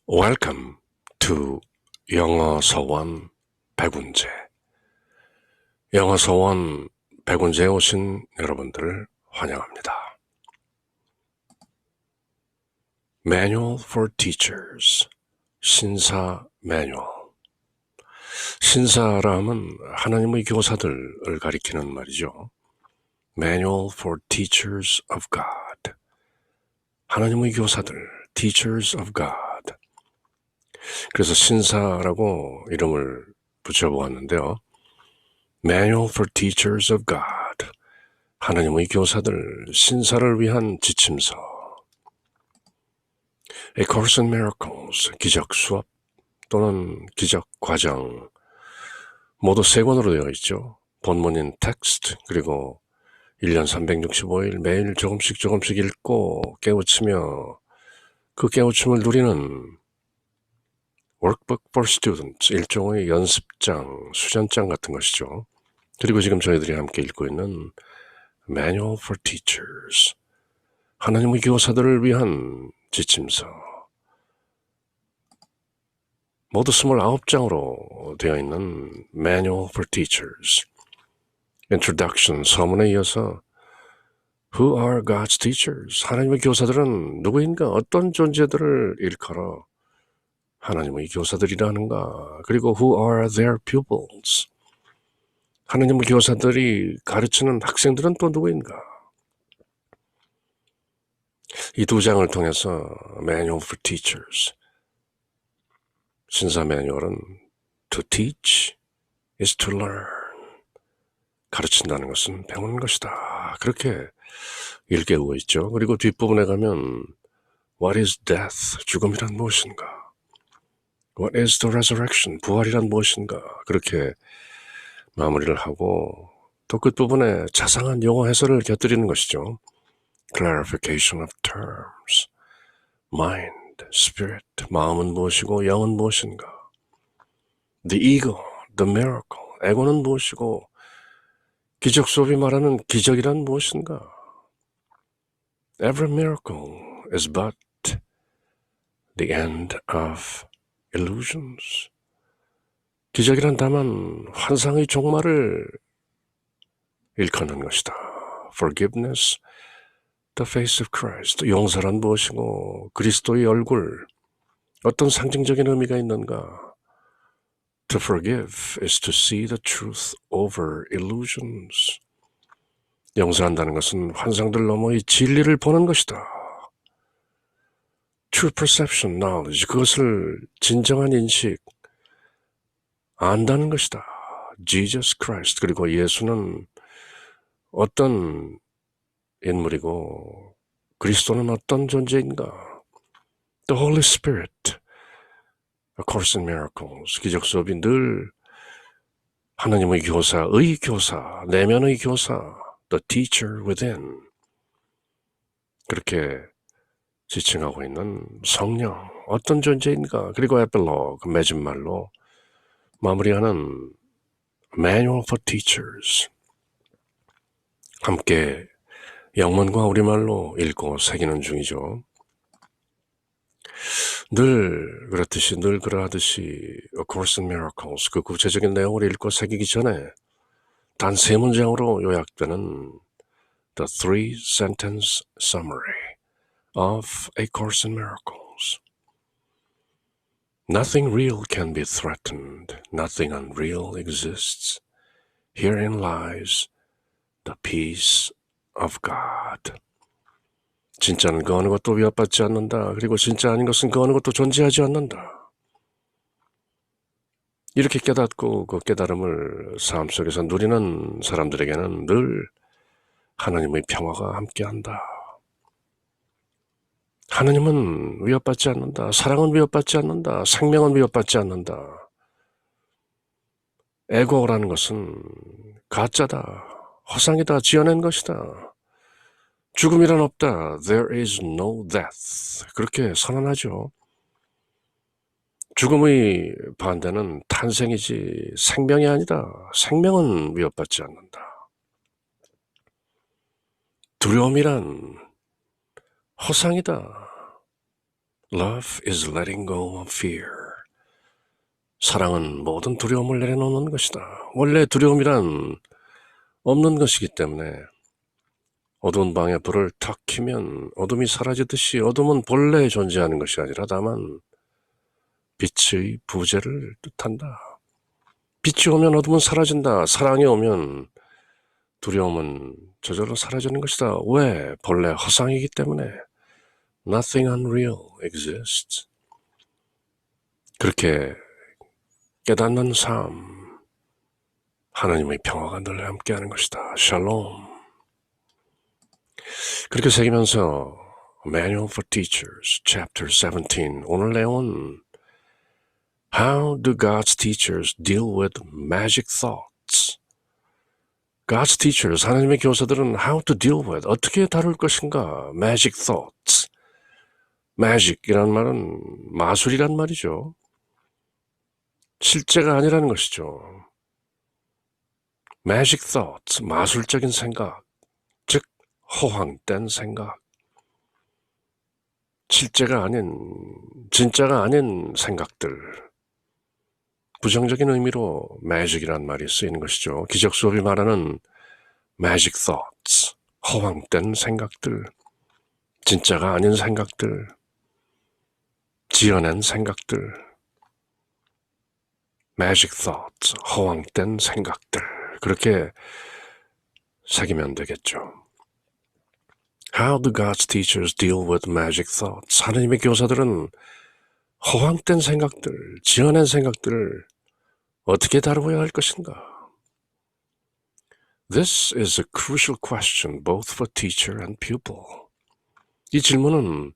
Welcome to 영어 서원 백운재. 영어 서원 백운재에 오신 여러분들을 환영합니다. Manual for Teachers, 신사 매뉴얼. 신사라 하면 하나님의 교사들을 가리키는 말이죠. Manual for Teachers of God. 하나님의 교사들, Teachers of God. 그래서 신사라고 이름을 붙여보았는데요. Manual for Teachers of God. 하나님의 교사들, 신사를 위한 지침서. A Course in Miracles, 기적 수업 또는 기적 과정. 모두 세 권으로 되어 있죠. 본문인 텍스트, 그리고 1년 365일 매일 조금씩 읽고 깨우치며 그 깨우침을 누리는 Workbook for Students, 일종의 연습장, 수전장 같은 것이죠. 그리고 지금 저희들이 함께 읽고 있는 Manual for Teachers, 하나님의 교사들을 위한 지침서. 모두 29장으로 되어 있는 Manual for Teachers. Introduction, 서문에 이어서 Who are God's teachers? 하나님의 교사들은 누구인가? 어떤 존재들을 일컬어 하나님의 교사들이라는가? 그리고 Who are their pupils? 하나님의 교사들이 가르치는 학생들은 또 누구인가? 이 두 장을 통해서 Manual for Teachers, 신사 매뉴얼은 To teach is to learn. 가르친다는 것은 배우는 것이다. 그렇게 일깨우고 있죠. 그리고 뒷부분에 가면 What is death? 죽음이란 무엇인가? What is the resurrection? 부활이란 무엇인가? 그렇게 마무리를 하고 또 끝부분에 자상한 용어 해설을 곁들이는 것이죠. Clarification of terms. Mind, spirit, 마음은 무엇이고 영은 무엇인가? The ego, the miracle, 에고는 무엇이고 기적 수업이 말하는 기적이란 무엇인가? Every miracle is but the end of illusions. 기적이란 다만 환상의 종말을 일컫는 것이다. Forgiveness, the face of Christ. 용서란 무엇이고 그리스도의 얼굴, 어떤 상징적인 의미가 있는가? To forgive is to see the truth over illusions. 용서한다는 것은 환상들 너머의 진리를 보는 것이다. True perception, knowledge, 그것을 진정한 인식, 안다는 것이다. Jesus Christ, 그리고 예수는 어떤 인물이고 그리스도는 어떤 존재인가? The Holy Spirit, A Course in Miracles, 기적 수업이 늘 하나님의 교사의 교사, 내면의 교사, The Teacher Within, 그렇게 지칭하고 있는 성령, 어떤 존재인가? 그리고 에필로그, 맺은말로 마무리하는 Manual for Teachers. 함께 영문과 우리말로 읽고 새기는 중이죠. 늘 그러하듯이 A Course in Miracles, 그 구체적인 내용을 읽고 새기기 전에 단 3문장으로 요약되는 The Three-Sentence Summary of A Course in Miracles. Nothing real can be threatened. Nothing unreal exists. Herein lies the peace of God. 진짜는 그 어느 것도 위협받지 않는다. 그리고 진짜 아닌 것은 그 어느 것도 존재하지 않는다. 이렇게 깨닫고 그 깨달음을 삶 속에서 누리는 사람들에게는 늘 하나님의 평화가 함께한다. 하나님은 위협받지 않는다. 사랑은 위협받지 않는다. 생명은 위협받지 않는다. 에고라는 것은 가짜다. 허상이다. 지어낸 것이다. 죽음이란 없다. There is no death. 그렇게 선언하죠. 죽음의 반대는 탄생이지 생명이 아니다. 생명은 위협받지 않는다. 두려움이란 허상이다. Love is letting go of fear. 사랑은 모든 두려움을 내려놓는 것이다. 원래 두려움이란 없는 것이기 때문에 어두운 방에 불을 탁 켜면 어둠이 사라지듯이 어둠은 본래 존재하는 것이 아니라 다만 빛의 부재를 뜻한다. 빛이 오면 어둠은 사라진다. 사랑이 오면 두려움은 저절로 사라지는 것이다. 왜? 본래 허상이기 때문에. Nothing unreal exists. 그렇게 깨닫는 삶, 하나님의 평화가 늘 함께하는 것이다. 샬롬. 그렇게 새기면서 Manual for Teachers, Chapter 17. 오늘 내용은 How do God's teachers deal with magic thoughts? God's teachers, 하나님의 교사들은 how to deal with, 어떻게 다룰 것인가? Magic thoughts. Magic이란 말은 마술이란 말이죠. 실제가 아니라는 것이죠. Magic thoughts, 마술적인 생각, 즉 허황된 생각. 실제가 아닌, 진짜가 아닌 생각들. 부정적인 의미로 magic이란 말이 쓰이는 것이죠. 기적 수업이 말하는 magic thoughts, 허황된 생각들, 진짜가 아닌 생각들, 지어낸 생각들, magic thoughts, 허황된 생각들. 그렇게 새기면 되겠죠. How do God's teachers deal with magic thoughts? 하나님의 교사들은 허황된 생각들, 지어낸 생각들을 어떻게 다루어야 할 것인가? This is a crucial question both for teacher and pupil. 이 질문은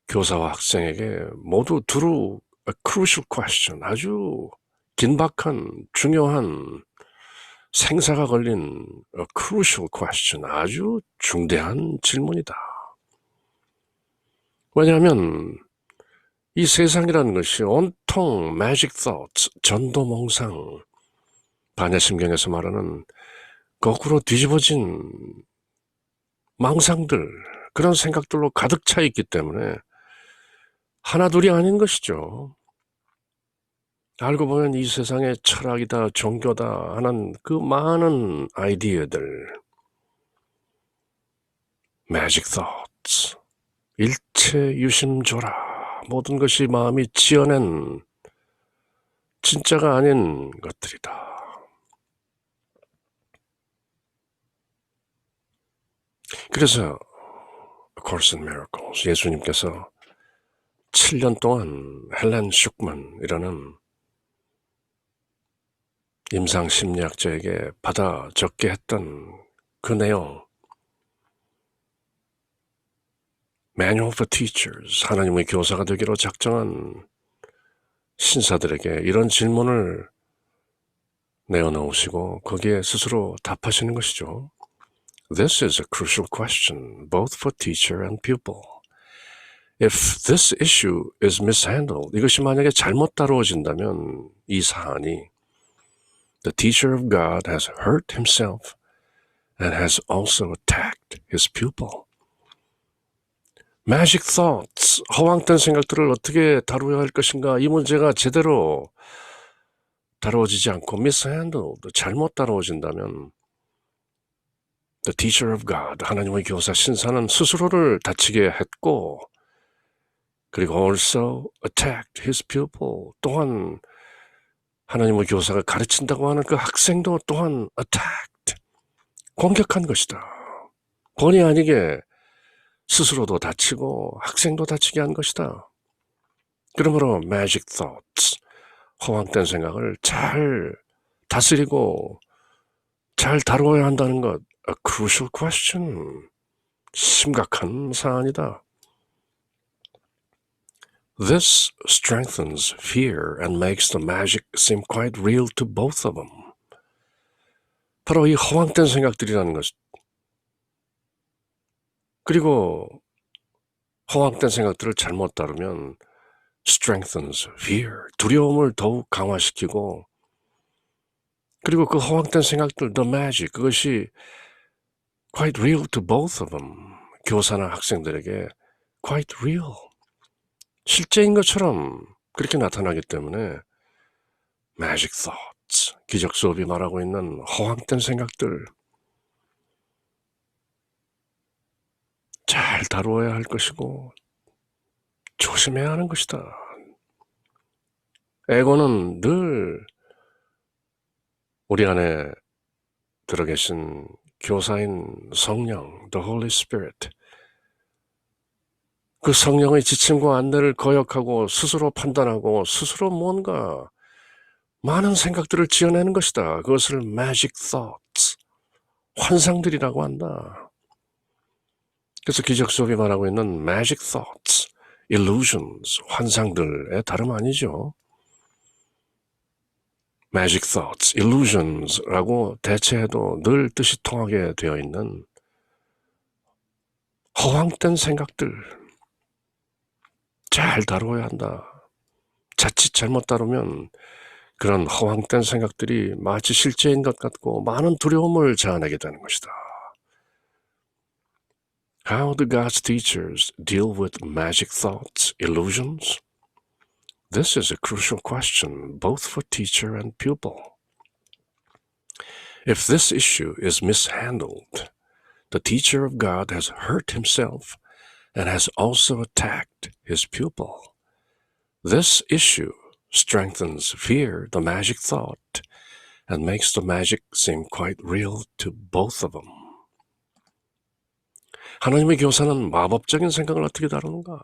교사와 학생에게 모두 두루 a crucial question, 아주 긴박한, 중요한 생사가 걸린 a crucial question, 아주 중대한 질문이다. 왜냐하면 이 세상이라는 것이 온통 magic thoughts, 전도몽상, 반야심경에서 말하는 거꾸로 뒤집어진 망상들, 그런 생각들로 가득 차 있기 때문에 하나둘이 아닌 것이죠. 알고 보면 이 세상의 철학이다, 종교다 하는 그 많은 아이디어들, magic thoughts, 일체 유심조라, 모든 것이 마음이 지어낸 진짜가 아닌 것들이다. 그래서 A Course in Miracles, 예수님께서 7년 동안 헬렌 슈크만이라는 임상심리학자에게 받아 적게 했던 그 내용, Manual for Teachers, 하나님의 교사가 되기로 작정한 신사들에게 이런 질문을 내어놓으시고 거기에 스스로 답하시는 것이죠. This is a crucial question, both for teacher and pupil. If this issue is mishandled, 이것이 만약에 잘못 다루어진다면 이 사안이 The teacher of God has hurt himself and has also attacked his pupil. Magic thoughts, 허황된 생각들을 어떻게 다루어야 할 것인가? 이 문제가 제대로 다루어지지 않고 mishandled, 잘못 다루어진다면 The teacher of God, 하나님의 교사 신사는 스스로를 다치게 했고 그리고 also attacked his pupil, 또한 하나님의 교사가 가르친다고 하는 그 학생도 또한 attacked, 공격한 것이다. 본의 아니게 스스로도 다치고 학생도 다치게 한 것이다. 그러므로 magic thoughts, 허황된 생각을 잘 다스리고 잘 다루어야 한다는 것, a crucial question, 심각한 사안이다. This strengthens fear and makes the magic seem quite real to both of them. 바로 이 허황된 생각들이라는 것, 그리고 허황된 생각들을 잘못 다루면 strengthens fear, 두려움을 더욱 강화시키고 그리고 그 허황된 생각들, the magic, 그것이 quite real to both of them, 교사나 학생들에게 quite real, 실제인 것처럼 그렇게 나타나기 때문에 magic thoughts, 기적 수업이 말하고 있는 허황된 생각들 잘 다루어야 할 것이고 조심해야 하는 것이다. 에고는 늘 우리 안에 들어 계신 교사인 성령, the Holy Spirit, 그 성령의 지침과 안내를 거역하고 스스로 판단하고 스스로 뭔가 많은 생각들을 지어내는 것이다. 그것을 magic thoughts, 환상들이라고 한다. 그래서 기적 수업이 말하고 있는 magic thoughts, illusions, 환상들의 다름 아니죠. magic thoughts, illusions라고 대체해도 늘 뜻이 통하게 되어 있는 허황된 생각들 잘 다루어야 한다. 자칫 잘못 다루면 그런 허황된 생각들이 마치 실제인 것 같고 많은 두려움을 자아내게 되는 것이다. How do God's teachers deal with magic thoughts, illusions? This is a crucial question both for teacher and pupil. If this issue is mishandled, the teacher of God has hurt himself and has also attacked his pupil. This issue strengthens fear, the magic thought, and makes the magic seem quite real to both of them. 하나님의 교사는 마법적인 생각을 어떻게 다루는가?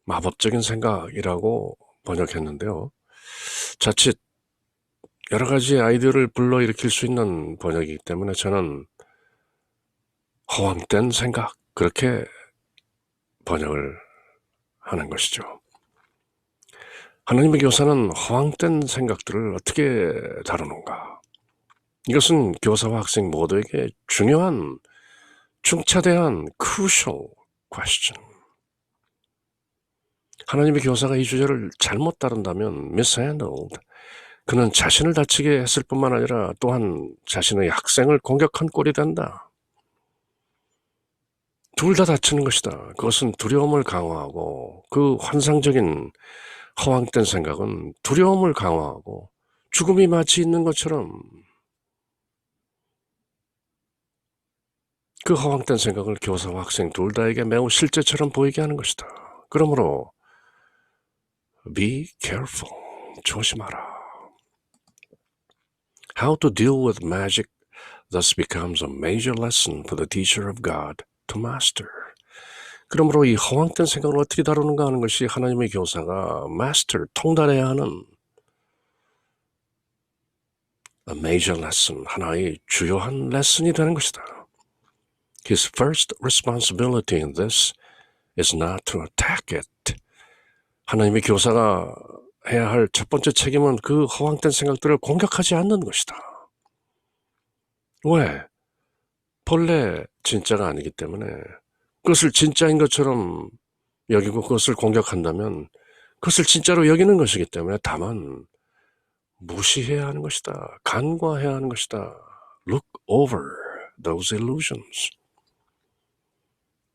마법적인 생각이라고 번역했는데요. 자칫 여러 가지 아이디어를 불러일으킬 수 있는 번역이기 때문에 저는 허황된 생각, 그렇게 번역을 하는 것이죠. 하나님의 교사는 허황된 생각들을 어떻게 다루는가? 이것은 교사와 학생 모두에게 중요한, 중차대한 crucial question. 하나님의 교사가 이 주제를 잘못 다룬다면 mishandled, 그는 자신을 다치게 했을 뿐만 아니라 또한 자신의 학생을 공격한 꼴이 된다. 둘 다 다치는 것이다. 그것은 두려움을 강화하고 그 환상적인 허황된 생각은 두려움을 강화하고 죽음이 마치 있는 것처럼 그 허황된 생각을 교사와 학생 둘 다에게 매우 실제처럼 보이게 하는 것이다. 그러므로 be careful, 조심하라. How to deal with magic thus becomes a major lesson for the teacher of God to master. 그러므로 이 허황된 생각을 어떻게 다루는가 하는 것이 하나님의 교사가 master, 통달해야 하는 a major lesson, 하나의 주요한 레슨이 되는 것이다. His first responsibility in this is not to attack it. 하나님의 교사가 해야 할 첫 번째 책임은 그 허황된 생각들을 공격하지 않는 것이다. 왜? 본래 진짜가 아니기 때문에 그것을 진짜인 것처럼 여기고 그것을 공격한다면 그것을 진짜로 여기는 것이기 때문에 다만 무시해야 하는 것이다. 간과해야 하는 것이다. Look over those illusions.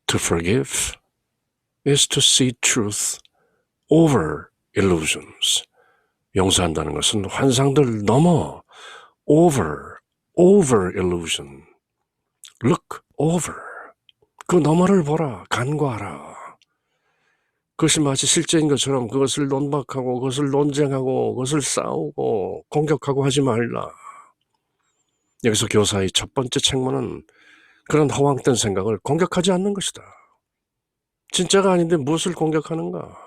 To forgive is to see truth over illusions. 용서한다는 것은 환상들 넘어 over illusion. Look over. 그 너머를 보라. 간과하라. 그것이 마치 실제인 것처럼 그것을 논박하고 그것을 논쟁하고 그것을 싸우고 공격하고 하지 말라. 여기서 교사의 첫 번째 책무는 그런 허황된 생각을 공격하지 않는 것이다. 진짜가 아닌데 무엇을 공격하는가?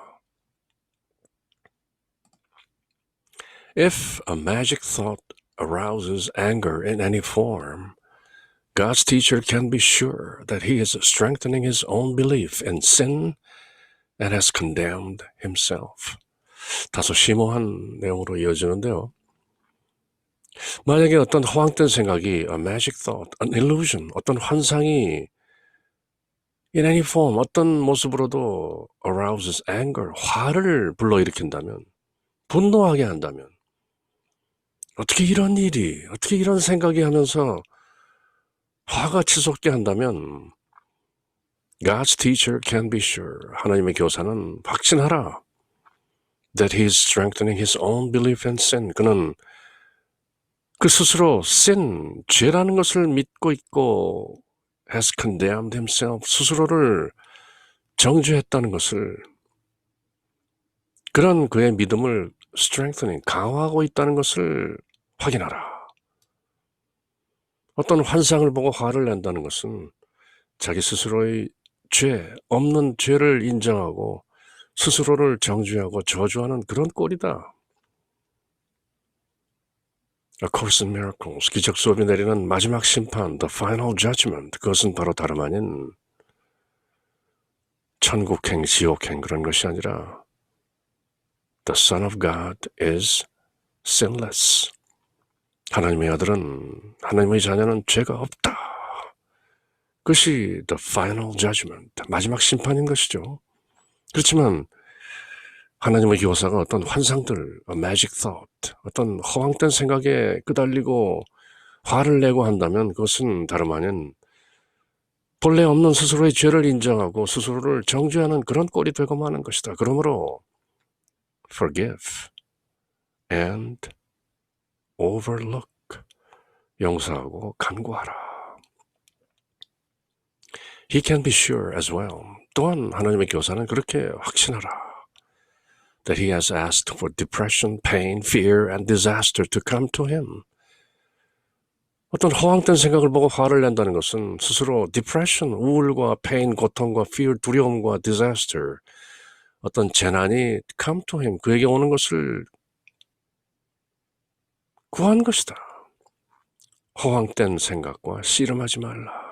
If a magic thought arouses anger in any form, God's teacher can be sure that he is strengthening his own belief in sin and has condemned himself. 다소 심오한 내용으로 이어지는데요. 만약에 어떤 허황된 생각이 a magic thought, an illusion, 어떤 환상이 in any form, 어떤 모습으로도 arouses anger, 화를 불러일으킨다면, 분노하게 한다면, 어떻게 이런 일이, 어떻게 이런 생각이 하면서 화가 치솟게 한다면 God's teacher can be sure. 하나님의 교사는 확신하라. That he is strengthening his own belief in sin. 그는 그 스스로 sin, 죄라는 것을 믿고 있고 has condemned himself. 스스로를 정죄했다는 것을, 그런 그의 믿음을 strengthening, 강화하고 있다는 것을 확인하라. 어떤 환상을 보고 화를 낸다는 것은 자기 스스로의 죄, 없는 죄를 인정하고 스스로를 정죄하고 저주하는 그런 꼴이다. A Course in Miracles, 기적 수업이 내리는 마지막 심판, The Final Judgment, 그것은 바로 다름 아닌 천국행, 지옥행 그런 것이 아니라 The Son of God is sinless. 하나님의 아들은, 하나님의 자녀는 죄가 없다. 그것이 The Final Judgment, 마지막 심판인 것이죠. 그렇지만 하나님의 교사가 어떤 환상들, a magic thought, 어떤 허황된 생각에 끄달리고 화를 내고 한다면 그것은 다름 아닌 본래 없는 스스로의 죄를 인정하고 스스로를 정죄하는 그런 꼴이 되고 마는 것이다. 그러므로 forgive and overlook, 용서하고 간구하라. He can be sure as well. 또한 하나님의 교사는 그렇게 확신하라. That he has asked for depression, pain, fear, and disaster to come to him. 어떤 허황된 생각을 보고 화를 낸다는 것은 스스로 depression, 우울과 pain, 고통과 fear, 두려움과 disaster, 어떤 재난이 come to him, 그에게 오는 것을 구한 것이다. 허황된 생각과 씨름하지 말라.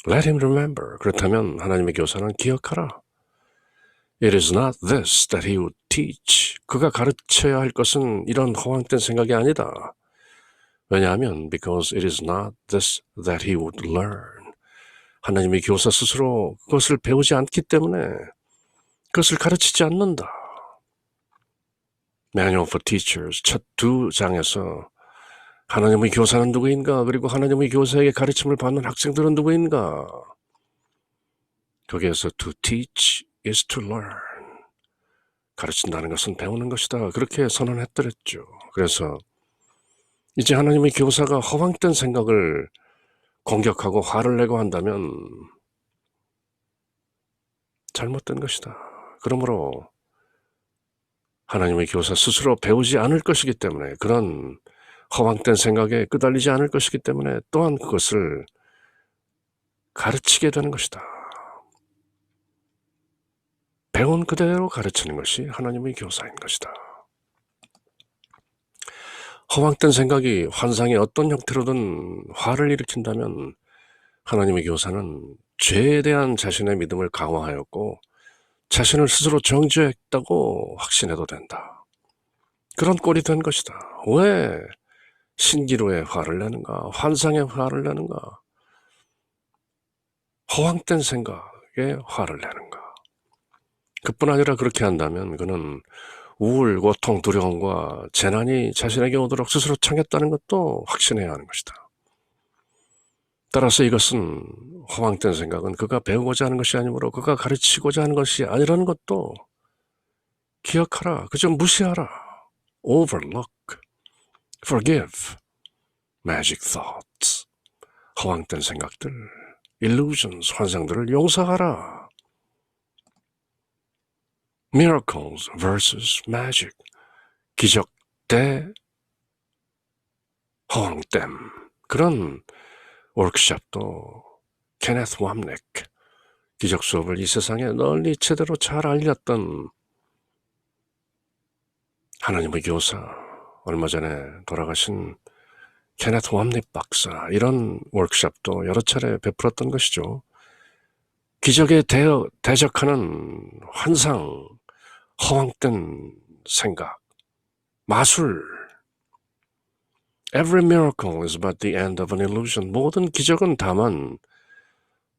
Let him remember. 그렇다면 하나님의 교사는 기억하라. It is not this that he would teach. 그가 가르쳐야 할 것은 이런 허황된 생각이 아니다. 왜냐하면 because it is not this that he would learn. 하나님의 교사 스스로 그것을 배우지 않기 때문에 그것을 가르치지 않는다. Manual for Teachers 첫 2장에서 하나님의 교사는 누구인가, 그리고 하나님의 교사에게 가르침을 받는 학생들은 누구인가. 거기에서 to teach is to learn. 가르친다는 것은 배우는 것이다. 그렇게 선언했더랬죠. 그래서 이제 하나님의 교사가 허황된 생각을 공격하고 화를 내고 한다면 잘못된 것이다. 그러므로 하나님의 교사 스스로 배우지 않을 것이기 때문에, 그런 허황된 생각에 끄달리지 않을 것이기 때문에 또한 그것을 가르치게 되는 것이다. 배운 그대로 가르치는 것이 하나님의 교사인 것이다. 허황된 생각이 환상의 어떤 형태로든 화를 일으킨다면 하나님의 교사는 죄에 대한 자신의 믿음을 강화하였고 자신을 스스로 정죄했다고 확신해도 된다. 그런 꼴이 된 것이다. 왜 신기루에 화를 내는가? 환상에 화를 내는가? 허황된 생각에 화를 내는가? 그뿐 아니라 그렇게 한다면 그는 우울, 고통, 두려움과 재난이 자신에게 오도록 스스로 청했다는 것도 확신해야 하는 것이다. 따라서 이것은, 허황된 생각은 그가 배우고자 하는 것이 아니므로 그가 가르치고자 하는 것이 아니라는 것도 기억하라. 그저 무시하라. Overlook, forgive, magic thoughts, 허황된 생각들, illusions, 환상들을 용서하라. Miracles versus magic, 기적 대 허황됨. 그런 워크숍도 케네스 왑닉, 기적 수업을 이 세상에 널리 제대로 잘 알렸던 하나님의 교사, 얼마 전에 돌아가신 케네스 왑닉 박사, 이런 워크숍도 여러 차례 베풀었던 것이죠. 기적에 대적하는 환상, 허황된 생각, 마술. Every miracle is but the end of an illusion. 모든 기적은 다만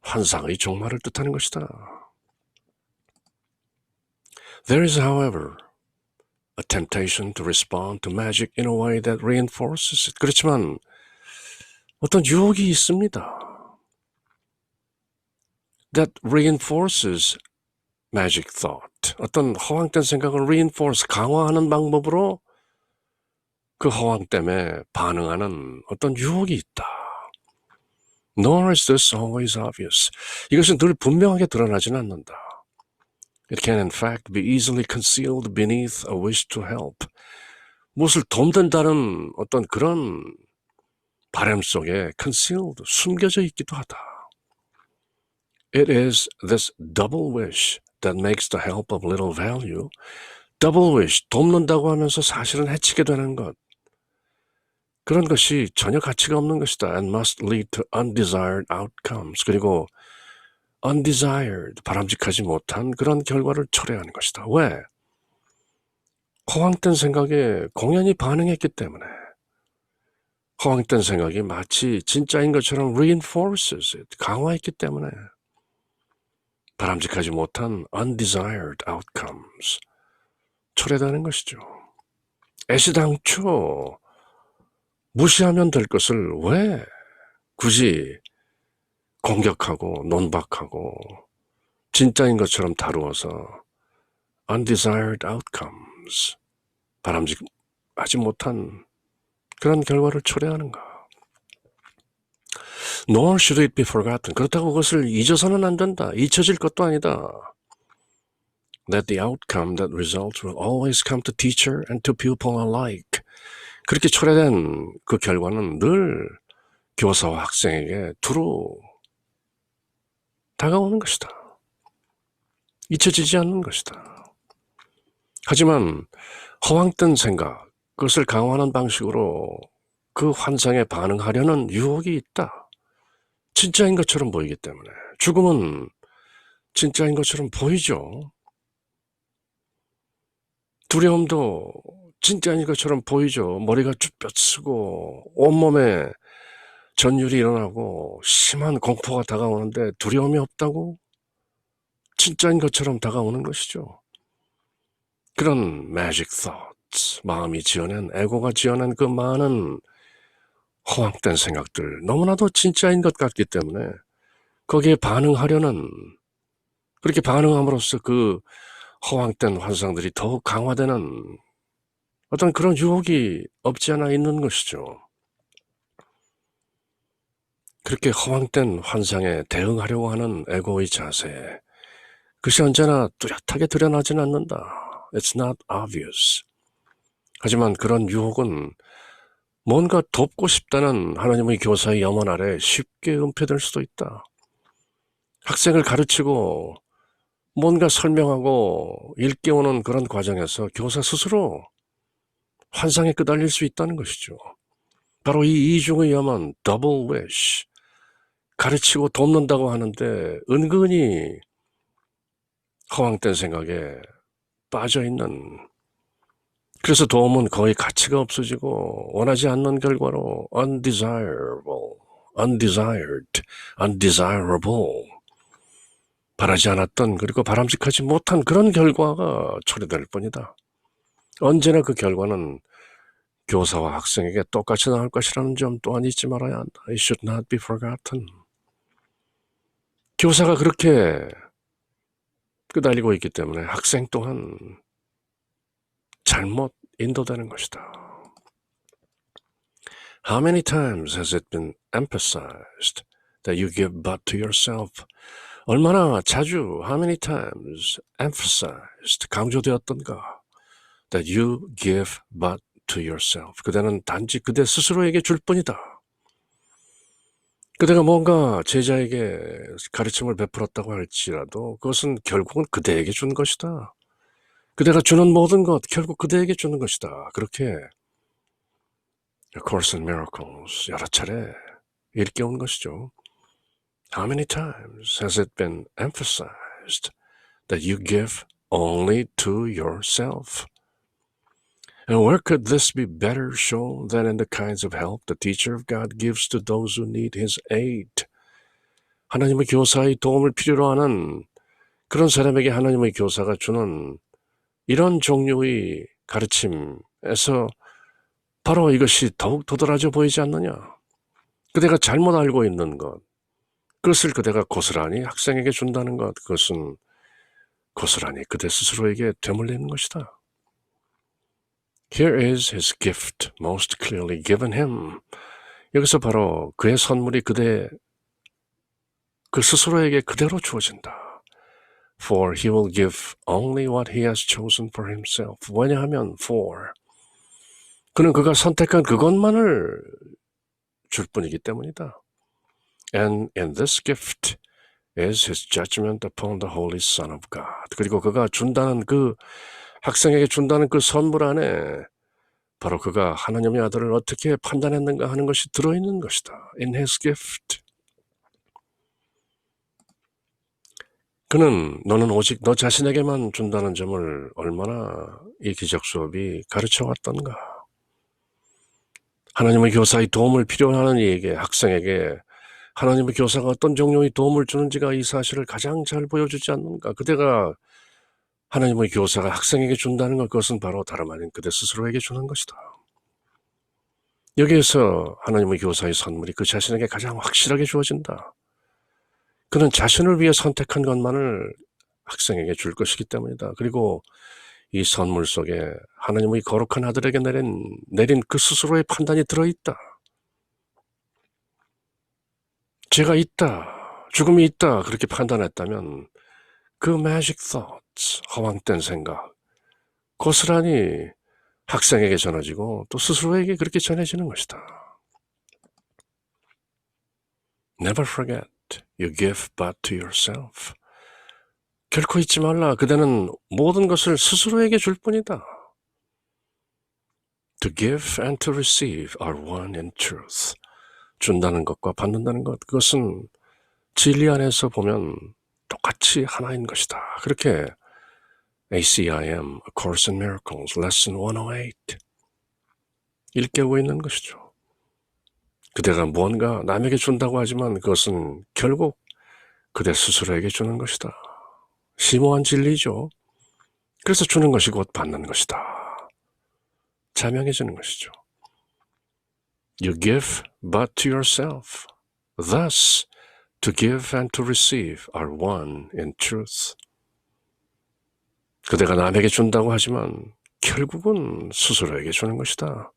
환상의 종말을 뜻하는 것이다. There is, however, a temptation to respond to magic in a way that reinforces it. 그렇지만 어떤 유혹이 있습니다. that reinforces magic thought. 어떤 허황된 생각을 reinforce, 강화하는 방법으로 그 허황됨에 반응하는 어떤 유혹이 있다. Nor is this always obvious. 이것은 늘 분명하게 드러나지는 않는다. It can in fact be easily concealed beneath a wish to help. 무엇을 돕는다는 어떤 그런 바람 속에 concealed, 숨겨져 있기도 하다. It is this double wish that makes the help of little value. Double wish, 돕는다고 하면서 사실은 해치게 되는 것. 그런 것이 전혀 가치가 없는 것이다. And must lead to undesired outcomes. 그리고 undesired, 바람직하지 못한 그런 결과를 초래하는 것이다. 왜? 허황된 생각에 공연히 반응했기 때문에. 허황된 생각이 마치 진짜인 것처럼 reinforces it, 강화했기 때문에 바람직하지 못한 undesired outcomes, 초래되는 것이죠. 애시당초 무시하면 될 것을 왜 굳이 공격하고 논박하고 진짜인 것처럼 다루어서 undesired outcomes, 바람직하지 못한 그런 결과를 초래하는가. Nor should it be forgotten. 그렇다고 그것을 잊어서는 안 된다. 잊혀질 것도 아니다. That the outcome that results will always come to teacher and to pupil alike. 그렇게 초래된 그 결과는 늘 교사와 학생에게 두루 다가오는 것이다. 잊혀지지 않는 것이다. 하지만 허황된 생각, 그것을 강화하는 방식으로 그 환상에 반응하려는 유혹이 있다. 진짜인 것처럼 보이기 때문에. 죽음은 진짜인 것처럼 보이죠. 두려움도 진짜인 것처럼 보이죠. 머리가 쭈뼛쓰고 온몸에 전율이 일어나고 심한 공포가 다가오는데 두려움이 없다고? 진짜인 것처럼 다가오는 것이죠. 그런 magic thoughts, 마음이 지어낸, 에고가 지어낸 그 많은 허황된 생각들, 너무나도 진짜인 것 같기 때문에 거기에 반응하려는, 그렇게 반응함으로써 그 허황된 환상들이 더욱 강화되는 어떤 그런 유혹이 없지 않아 있는 것이죠. 그렇게 허황된 환상에 대응하려고 하는 에고의 자세, 그것이 언제나 뚜렷하게 드러나지는 않는다. It's not obvious. 하지만 그런 유혹은 뭔가 돕고 싶다는 하나님의 교사의 염원 아래 쉽게 은폐될 수도 있다. 학생을 가르치고 뭔가 설명하고 일깨우는 그런 과정에서 교사 스스로 환상에 끄달릴 수 있다는 것이죠. 바로 이 이중의 염원, double wish, 가르치고 돕는다고 하는데 은근히 허황된 생각에 빠져있는, 그래서 도움은 거의 가치가 없어지고 원하지 않는 결과로 undesirable, undesired, undesirable, 바라지 않았던 그리고 바람직하지 못한 그런 결과가 초래될 뿐이다. 언제나 그 결과는 교사와 학생에게 똑같이 나올 것이라는 점 또한 잊지 말아야 한다. It should not be forgotten. 교사가 그렇게 끄달리고 있기 때문에 학생 또한 잘못 인도되는 것이다. How many times has it been emphasized that you give but to yourself? 얼마나 자주, how many times emphasized, 강조되었던가, that you give but to yourself. 그대는 단지 그대 스스로에게 줄 뿐이다. 그대가 뭔가 제자에게 가르침을 베풀었다고 할지라도 그것은 결국은 그대에게 준 것이다. 그대가 주는 모든 것 결국 그대에게 주는 것이다. 그렇게 A Course in Miracles 여러 차례 일깨운 것이죠. How many times has it been emphasized that you give only to yourself? And where could this be better shown than in the kinds of help the teacher of God gives to those who need his aid? 하나님의 교사의 도움을 필요로 하는 그런 사람에게 하나님의 교사가 주는 이런 종류의 가르침에서 바로 이것이 더욱 도드라져 보이지 않느냐? 그대가 잘못 알고 있는 것, 그것을 그대가 고스란히 학생에게 준다는 것, 그것은 고스란히 그대 스스로에게 되물리는 것이다. Here is his gift most clearly given him. 여기서 바로 그의 선물이 그 스스로에게 그대로 주어진다. For he will give only what he has chosen for himself. 왜냐하면 그는 그가 선택한 그것만을 줄 뿐이기 때문이다. And in this gift is his judgment upon the Holy Son of God. 그리고 그가 준다는 학생에게 준다는 그 선물 안에 바로 그가 하나님의 아들을 어떻게 판단했는가 하는 것이 들어있는 것이다. In his gift. 너는 오직 너 자신에게만 준다는 점을 얼마나 이 기적 수업이 가르쳐 왔던가. 하나님의 교사의 도움을 필요하는 이에게, 학생에게 하나님의 교사가 어떤 종류의 도움을 주는지가 이 사실을 가장 잘 보여주지 않는가. 그대가 하나님의 교사가 학생에게 준다는 것, 그것은 바로 다름 아닌 그대 스스로에게 주는 것이다. 여기에서 하나님의 교사의 선물이 그 자신에게 가장 확실하게 주어진다. 그는 자신을 위해 선택한 것만을 학생에게 줄 것이기 때문이다. 그리고 이 선물 속에 하나님의 거룩한 아들에게 내린 그 스스로의 판단이 들어있다. 죄가 있다, 죽음이 있다, 그렇게 판단했다면 그 magic thoughts, 허황된 생각, 고스란히 학생에게 전해지고 또 스스로에게 그렇게 전해지는 것이다. Never forget, you give but to yourself. 결코 잊지 말라. 그대는 모든 것을 스스로에게 줄 뿐이다. To give and to receive are one in truth. 준다는 것과 받는다는 것, 그것은 진리 안에서 보면 똑같이 하나인 것이다. 그렇게 ACIM, A Course in Miracles, Lesson 108 일깨우고 있는 것이죠. 그대가 무언가 남에게 준다고 하지만 그것은 결국 그대 스스로에게 주는 것이다. 심오한 진리죠. 그래서 주는 것이 곧 받는 것이다. 자명해지는 것이죠. You give but to yourself. Thus, to give and to receive are one in truth. 그대가 남에게 준다고 하지만 결국은 스스로에게 주는 것이다.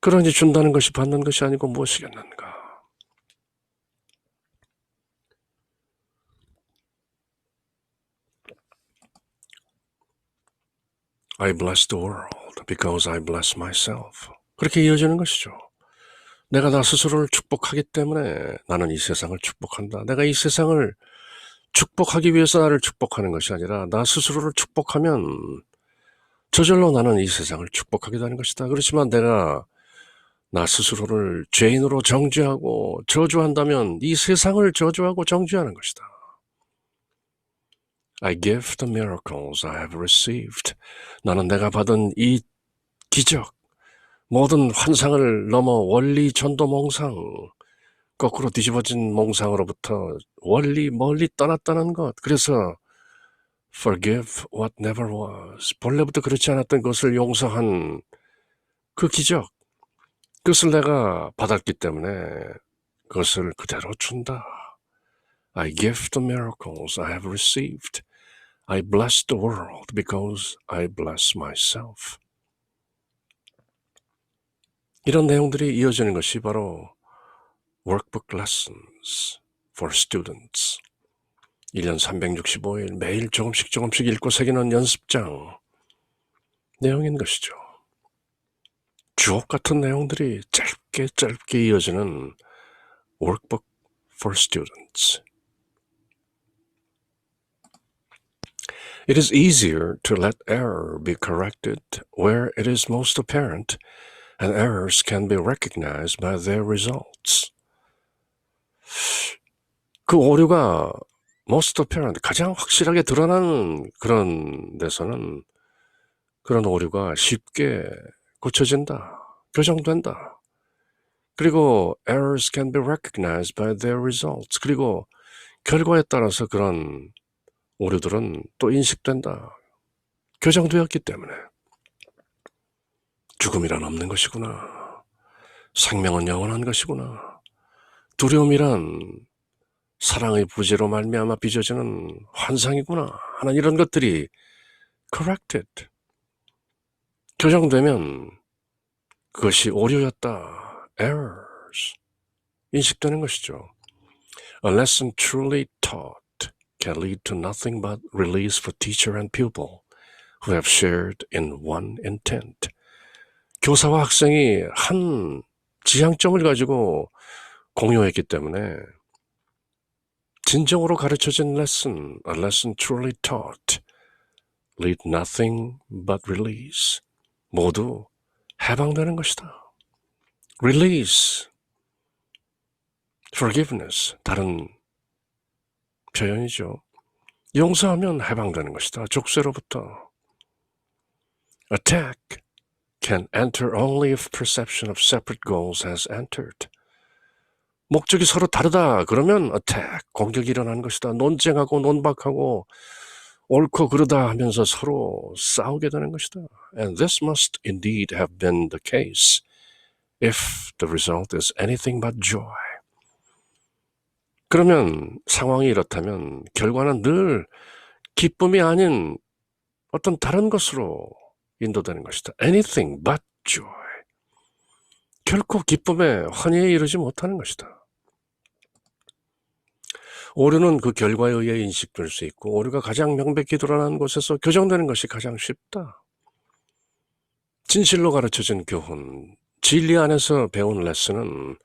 그러니 준다는 것이 받는 것이 아니고 무엇이겠는가? I bless the world because I bless myself. 그렇게 이어지는 것이죠. 내가 나 스스로를 축복하기 때문에 나는 이 세상을 축복한다. 내가 이 세상을 축복하기 위해서 나를 축복하는 것이 아니라 나 스스로를 축복하면 저절로 나는 이 세상을 축복하게 되는 것이다. 그렇지만 내가 나 스스로를 죄인으로 정죄하고 저주한다면 이 세상을 저주하고 정죄하는 것이다. I give the miracles I have received. 나는 내가 받은 이 기적, 모든 환상을 넘어 원리 전도 몽상, 거꾸로 뒤집어진 몽상으로부터 멀리 떠났다는 것. 그래서 forgive what never was. 본래부터 그렇지 않았던 것을 용서한 그 기적, 그것을 내가 받았기 때문에 그것을 그대로 준다. I give the miracles I have received. I bless the world because I bless myself. 이런 내용들이 이어지는 것이 바로 Workbook Lessons for Students. 1년 365일 매일 조금씩 읽고 새기는 연습장 내용인 것이죠. 주옥 같은 내용들이 짧게 이어지는 Workbook for Students. It is easier to let error be corrected where it is most apparent, and errors can be recognized by their results. 그 오류가 most apparent, 가장 확실하게 드러나는 그런 데서는 그런 오류가 쉽게 고쳐진다, 교정된다. 그리고 errors can be recognized by their results. 그리고 결과에 따라서 그런 오류들은 또 인식된다. 교정되었기 때문에. 죽음이란 없는 것이구나. 생명은 영원한 것이구나. 두려움이란 사랑의 부재로 말미암아 빚어지는 환상이구나 하는 이런 것들이 corrected, 교정되면 그것이 오류였다, errors, 인식되는 것이죠. A lesson truly taught can lead to nothing but release for teacher and pupil who have shared in one intent. 교사와 학생이 한 지향점을 가지고 공유했기 때문에 진정으로 가르쳐진 lesson, a lesson truly taught, lead nothing but release. 모두 해방되는 것이다. Release, forgiveness, 다른 표현이죠. 용서하면 해방되는 것이다. 족쇄로부터. Attack can enter only if perception of separate goals has entered. 목적이 서로 다르다. 그러면 attack, 공격이 일어나는 것이다. 논쟁하고 논박하고 옳고 그르다 하면서 서로 싸우게 되는 것이다. And this must indeed have been the case if the result is anything but joy. 그러면 상황이 이렇다면 결과는 늘 기쁨이 아닌 어떤 다른 것으로 인도되는 것이다. Anything but joy. 결코 기쁨에 환희에 이르지 못하는 것이다. 오류는 그 결과에 의해 인식될 수 있고 오류가 가장 명백히 드러나는 곳에서 교정되는 것이 가장 쉽다. 진실로 가르쳐진 교훈, 진리 안에서 배운 레슨은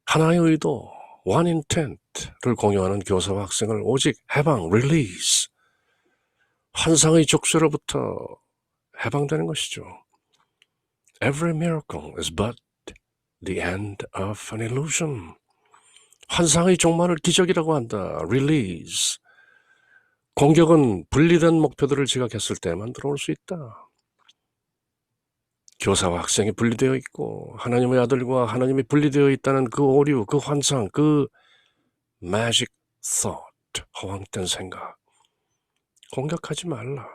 하나의 의도, one intent를 공유하는 교사와 학생을 오직 해방, release, 환상의 족쇄로부터 해방되는 것이죠. Every miracle is but the end of an illusion. 환상의 종말을 기적이라고 한다. Release. 공격은 분리된 목표들을 지각했을 때만 들어올 수 있다. 교사와 학생이 분리되어 있고 하나님의 아들과 하나님이 분리되어 있다는 그 오류, 그 환상, 그 magic thought, 허황된 생각. 공격하지 말라.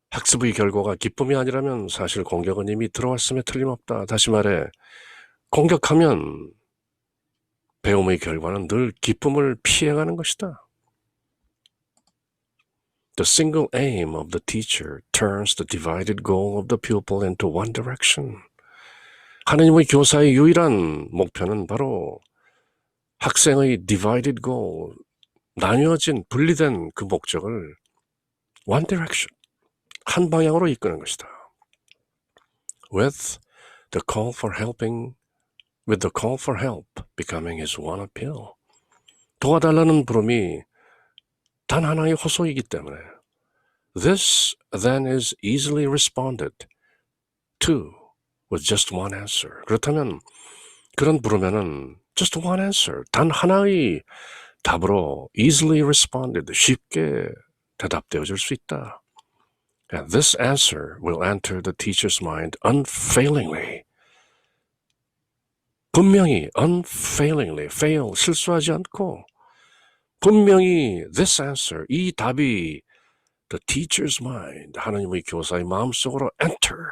학습의 결과가 기쁨이 아니라면 사실 공격은 이미 들어왔음에 틀림없다. 다시 말해 공격하면 배움의 결과는 늘 기쁨을 피해가는 것이다. The single aim of the teacher turns the divided goal of the pupil into one direction. 하나님의 교사의 유일한 목표는 바로 학생의 divided goal, 나뉘어진, 분리된 그 목적을 one direction, 한 방향으로 이끄는 것이다. With the call for help becoming his one appeal. 도와달라는 부름이 단 하나의 호소이기 때문에 This then is easily responded to with just one answer. 그렇다면 그런 부르면은 just one answer, 단 하나의 답으로 easily responded, 쉽게 대답되어질 수 있다. And this answer will enter the teacher's mind unfailingly. 분명히 unfailingly, fail, 실수하지 않고 분명히 this answer, 이 답이 the teacher's mind, 하나님의 교사의 마음속으로 enter,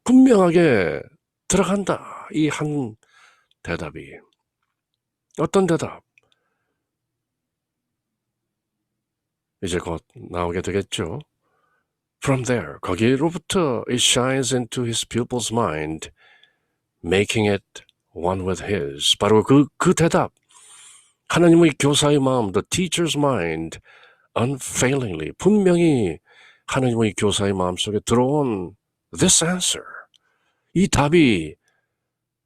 분명하게 들어간다. 이 한 대답이. 어떤 대답? 이제 곧 나오게 되겠죠. From there, 거기로부터 it shines into his pupil's mind, making it one with his. 바로 그 대답. 하나님의 교사의 마음, the teacher's mind, unfailingly, 분명히 하나님의 교사의 마음속에 들어온 this answer, 이 답이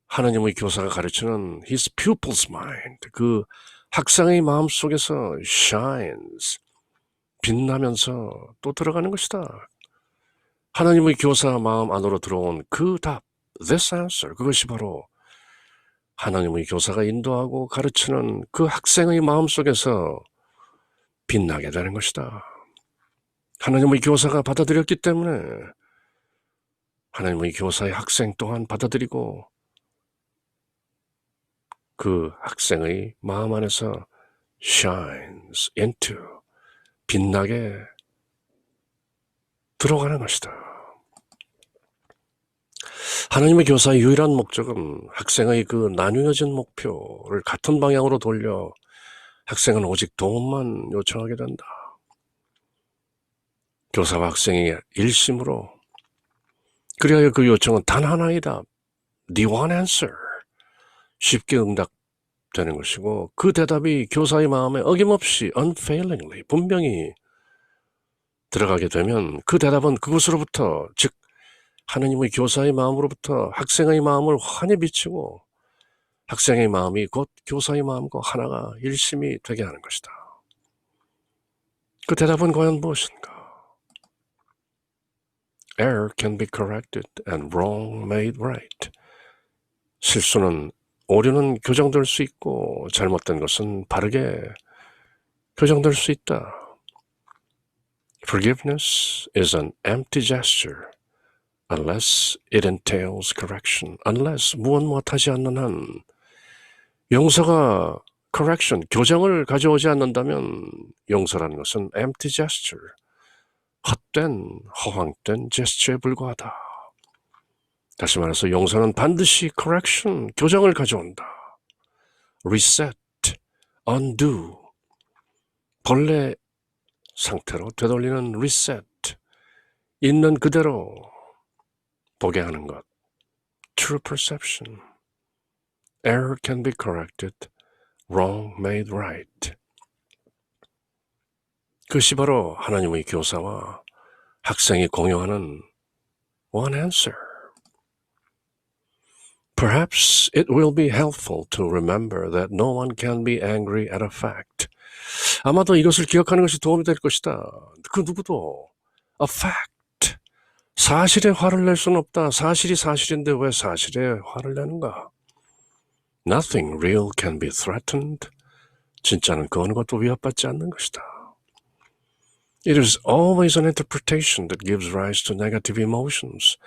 하나님의 교사가 가르치는 his pupil's mind, 그 학생의 마음속에서 shines, 빛나면서 또 들어가는 것이다. 하나님의 교사 마음 안으로 들어온 그 답, this answer, 그것이 바로 하나님의 교사가 인도하고 가르치는 그 학생의 마음속에서 빛나게 되는 것이다. 하나님의 교사가 받아들였기 때문에 하나님의 교사의 학생 또한 받아들이고 그 학생의 마음 안에서 shines into, 빛나게 들어가는 것이다. 하나님의 교사의 유일한 목적은 학생의 그 나뉘어진 목표를 같은 방향으로 돌려 학생은 오직 도움만 요청하게 된다. 교사와 학생이 일심으로 그리하여 그 요청은 단 하나이다. The one answer. 쉽게 응답되는 것이고 그 대답이 교사의 마음에 어김없이 unfailingly 분명히 들어가게 되면 그 대답은 그곳으로부터 즉 하느님의 교사의 마음으로부터 학생의 마음을 환히 비추고 학생의 마음이 곧 교사의 마음과 하나가 일심이 되게 하는 것이다. 그 대답은 과연 무엇인가? Error can be corrected and wrong made right. 오류는 교정될 수 있고 잘못된 것은 바르게 교정될 수 있다. Forgiveness is an empty gesture unless it entails correction. Unless 무엇하지 않는 한 용서가 correction, 교정을 가져오지 않는다면 용서라는 것은 empty gesture, 헛된, 허황된 제스처에 불과하다. 다시 말해서 용서는 반드시 correction, 교정을 가져온다. reset, undo, 본래 상태로 되돌리는 reset, 있는 그대로 보게 하는 것. True perception. Error can be corrected, wrong made right. 그것이 바로 하나님의 교사와 학생이 공유하는 one answer. Perhaps it will be helpful to remember that no one can be angry at a fact. 아마도 이것을 기억하는 것이 도움이 될 것이다. 그 누구도 a fact. 사실에 화를 낼 수는 없다. 사실이 사실인데 왜 사실에 화를 내는가? Nothing real can be threatened. 진짜는 그 어느 것도 위협받지 않는 것이다. It is always an interpretation that gives rise to negative emotions.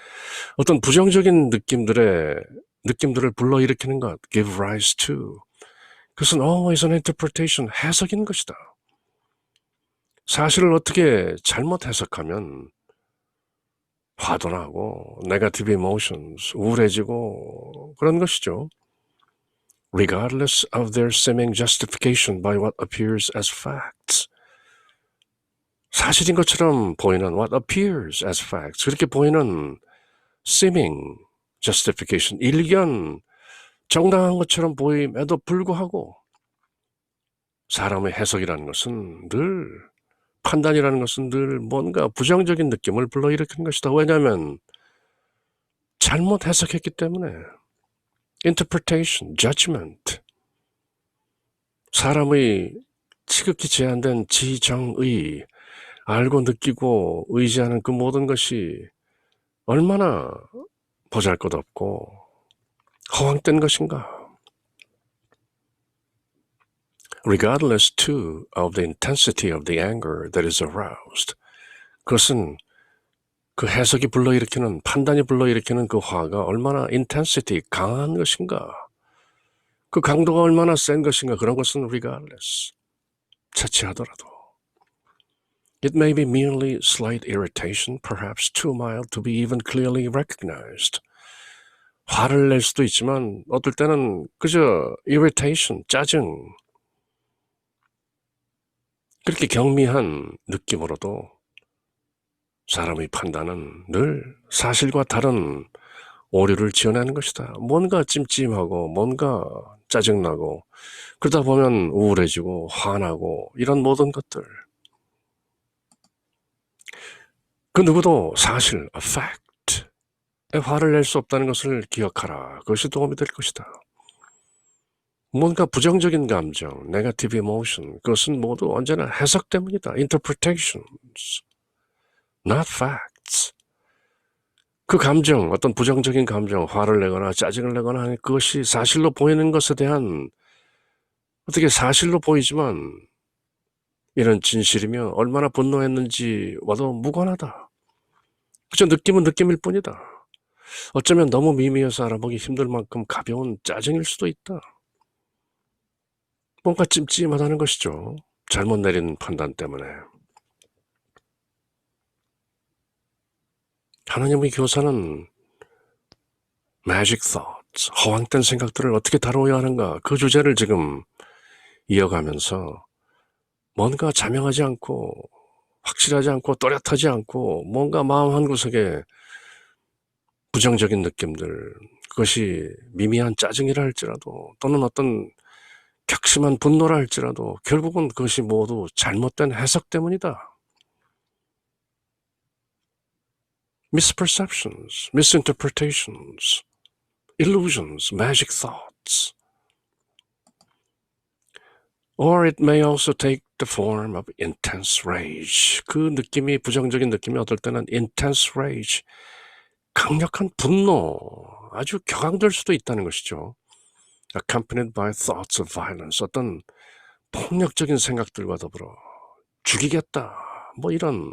어떤 부정적인 느낌들을 불러일으키는 것, give rise to. 그것은 always an interpretation, 해석인 것이다. 사실을 어떻게 잘못 해석하면 화도 나고 negative emotions, 우울해지고 그런 것이죠. Regardless of their seeming justification by what appears as facts. 사실인 것처럼 보이는 what appears as facts. 그렇게 보이는 seeming justification, 일견 정당한 것처럼 보임에도 불구하고 사람의 해석이라는 것은 늘 판단이라는 것은 늘 뭔가 부정적인 느낌을 불러일으키는 것이다. 왜냐하면 잘못 해석했기 때문에 interpretation, judgment 사람의 지극히 제한된 지정의 알고 느끼고 의지하는 그 모든 것이 얼마나 보잘것없고 허황된 것인가. Regardless too of the intensity of the anger that is aroused. 그것은 그 해석이 불러일으키는, 판단이 불러일으키는 그 화가 얼마나 intensity, 강한 것인가. 그 강도가 얼마나 센 것인가. 그런 것은 regardless. 차치하더라도. It may be merely slight irritation, perhaps too mild to be even clearly recognized. 화를 낼 수도 있지만 어떨 때는 그저 irritation, 짜증, 그렇게 경미한 느낌으로도 사람의 판단은 늘 사실과 다른 오류를 지어내는 것이다. 뭔가 찜찜하고 뭔가 짜증나고 그러다 보면 우울해지고 화나고 이런 모든 것들. 그 누구도 사실, a fact에 화를 낼 수 없다는 것을 기억하라. 그것이 도움이 될 것이다. 뭔가 부정적인 감정, negative emotion, 그것은 모두 언제나 해석 때문이다. interpretations, not facts. 그 감정, 어떤 부정적인 감정, 화를 내거나 짜증을 내거나 하는 그것이 사실로 보이는 것에 대한 어떻게 사실로 보이지만 이런 진실이면 얼마나 분노했는지와도 무관하다. 그저 느낌은 느낌일 뿐이다. 어쩌면 너무 미미해서 알아보기 힘들 만큼 가벼운 짜증일 수도 있다. 뭔가 찜찜하다는 것이죠. 잘못 내린 판단 때문에. 하나님의 교사는 magic thoughts, 허황된 생각들을 어떻게 다루어야 하는가 그 주제를 지금 이어가면서 뭔가 자명하지 않고 확실하지 않고 또렷하지 않고 뭔가 마음 한구석에 부정적인 느낌들, 그것이 미미한 짜증이라 할지라도 또는 어떤 격심한 분노라 할지라도 결국은 그것이 모두 잘못된 해석 때문이다. Misperceptions, misinterpretations, illusions, magic thoughts. Or it may also take the form of intense rage. 그 느낌이, 부정적인 느낌이 어떨 때는 intense rage, 강력한 분노, 아주 격앙될 수도 있다는 것이죠. Accompanied by thoughts of violence, 어떤 폭력적인 생각들과 더불어 죽이겠다, 뭐 이런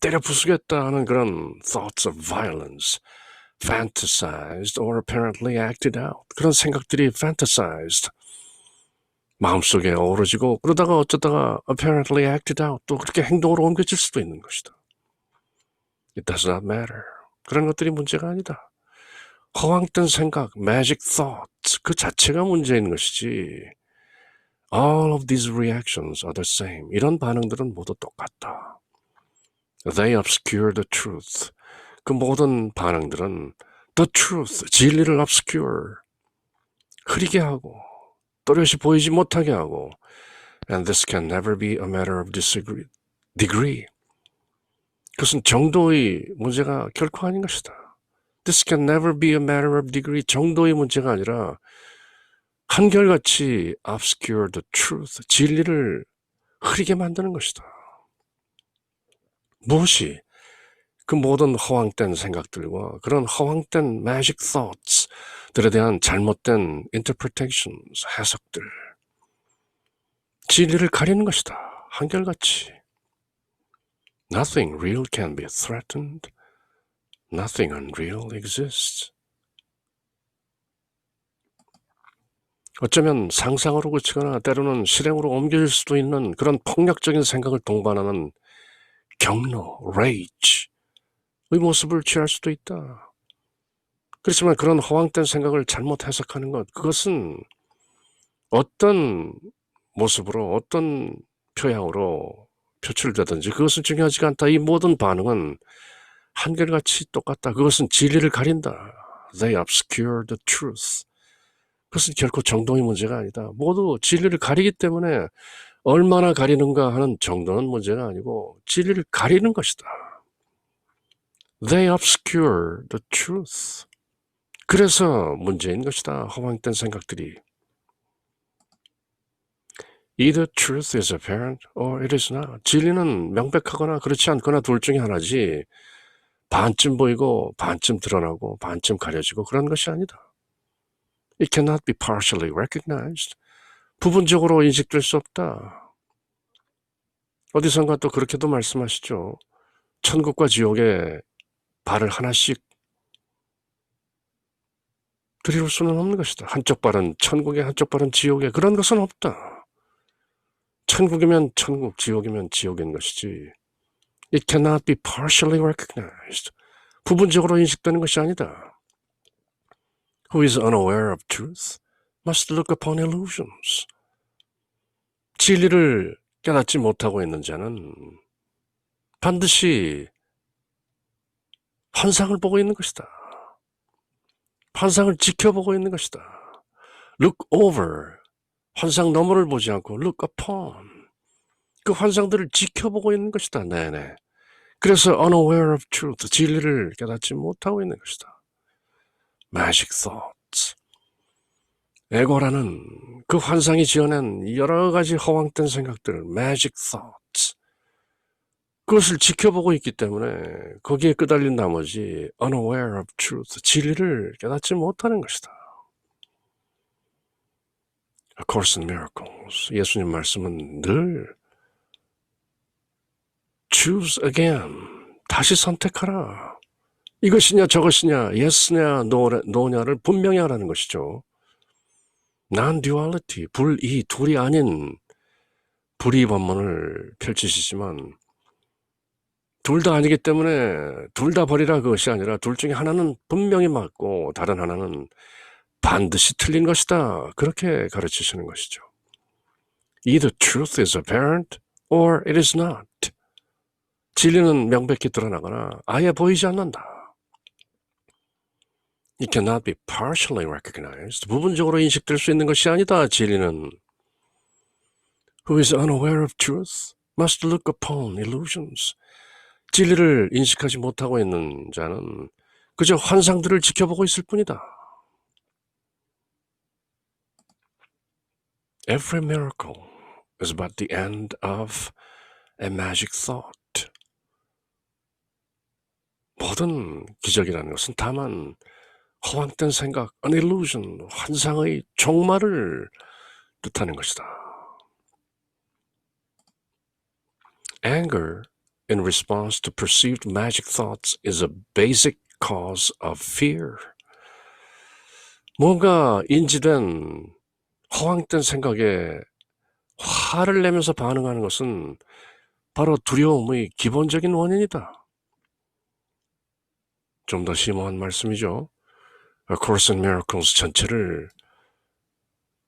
때려 부수겠다 하는 그런 thoughts of violence, fantasized or apparently acted out. 그런 생각들이 fantasized, 마음속에 어우러지고 그러다가 어쩌다가 apparently acted out, 또 그렇게 행동으로 옮겨질 수도 있는 것이다. It does not matter. 그런 것들이 문제가 아니다. 허황된 생각, magic thoughts, 그 자체가 문제인 것이지 all of these reactions are the same. 이런 반응들은 모두 똑같다. They obscure the truth. 그 모든 반응들은 the truth, 진리를 obscure, 흐리게 하고 또렷이 보이지 못하게 하고, and this can never be a matter of degree. 그것은 정도의 문제가 결코 아닌 것이다. This can never be a matter of degree. 정도의 문제가 아니라 한결같이 obscure the truth, 진리를 흐리게 만드는 것이다. 무엇이? 그 모든 허황된 생각들과 그런 허황된 magic thoughts들에 대한 잘못된 interpretations, 해석들, 진리를 가리는 것이다. 한결같이. Nothing real can be threatened. Nothing unreal exists. 어쩌면 상상으로 그치거나 때로는 실행으로 옮겨질 수도 있는 그런 폭력적인 생각을 동반하는 경로, rage의 모습을 취할 수도 있다. 그렇지만 그런 허황된 생각을 잘못 해석하는 것, 그것은 어떤 모습으로, 어떤 표양으로 표출되든지 그것은 중요하지가 않다. 이 모든 반응은 한결같이 똑같다. 그것은 진리를 가린다. They obscure the truth. 그것은 결코 정도의 문제가 아니다. 모두 진리를 가리기 때문에 얼마나 가리는가 하는 정도는 문제가 아니고 진리를 가리는 것이다. They obscure the truth. 그래서 문제인 것이다. 허황된 생각들이. Either truth is apparent or it is not. 진리는 명백하거나 그렇지 않거나 둘 중에 하나지 반쯤 보이고 반쯤 드러나고 반쯤 가려지고 그런 것이 아니다. It cannot be partially recognized. 부분적으로 인식될 수 없다. 어디선가 또 그렇게도 말씀하시죠. 천국과 지옥에 발을 하나씩 들이울 수는 없는 것이다. 한쪽 발은 천국에 한쪽 발은 지옥에, 그런 것은 없다. 천국이면 천국, 지옥이면 지옥인 것이지. It cannot be partially recognized. 부분적으로 인식되는 것이 아니다. Who is unaware of truth must look upon illusions. 진리를 깨닫지 못하고 있는 자는 반드시 환상을 보고 있는 것이다. 환상을 지켜보고 있는 것이다. Look over. 환상 너머를 보지 않고 look upon. 그 환상들을 지켜보고 있는 것이다. 네네. 그래서 unaware of truth. 진리를 깨닫지 못하고 있는 것이다. Magic thoughts. 에고라는 그 환상이 지어낸 여러 가지 허황된 생각들, magic thoughts. 그것을 지켜보고 있기 때문에 거기에 끄달린 나머지 unaware of truth, 진리를 깨닫지 못하는 것이다. A Course in Miracles, 예수님 말씀은 늘 choose again, 다시 선택하라. 이것이냐 저것이냐, yes냐 no냐를 분명히 하라는 것이죠. non-duality, 불이, 둘이 아닌 불이반문을 펼치시지만 둘 다 아니기 때문에 둘 다 버리라 그것이 아니라 둘 중에 하나는 분명히 맞고 다른 하나는 반드시 틀린 것이다. 그렇게 가르치시는 것이죠. Either truth is apparent or it is not. 진리는 명백히 드러나거나 아예 보이지 않는다. It cannot be partially recognized. 부분적으로 인식될 수 있는 것이 아니다. 진리는 Who is unaware of truth must look upon illusions. 진리를 인식하지 못하고 있는 자는 그저 환상들을 지켜보고 있을 뿐이다. Every miracle is but the end of a magic thought. 모든 기적이라는 것은 다만 허황된 생각, an illusion, 환상의 종말을 뜻하는 것이다. Anger in response to perceived magic thoughts is a basic cause of fear. 뭔가 인지된 허황된 생각에 화를 내면서 반응하는 것은 바로 두려움의 기본적인 원인이다. 좀 더 심오한 말씀이죠. A Course in Miracles 전체를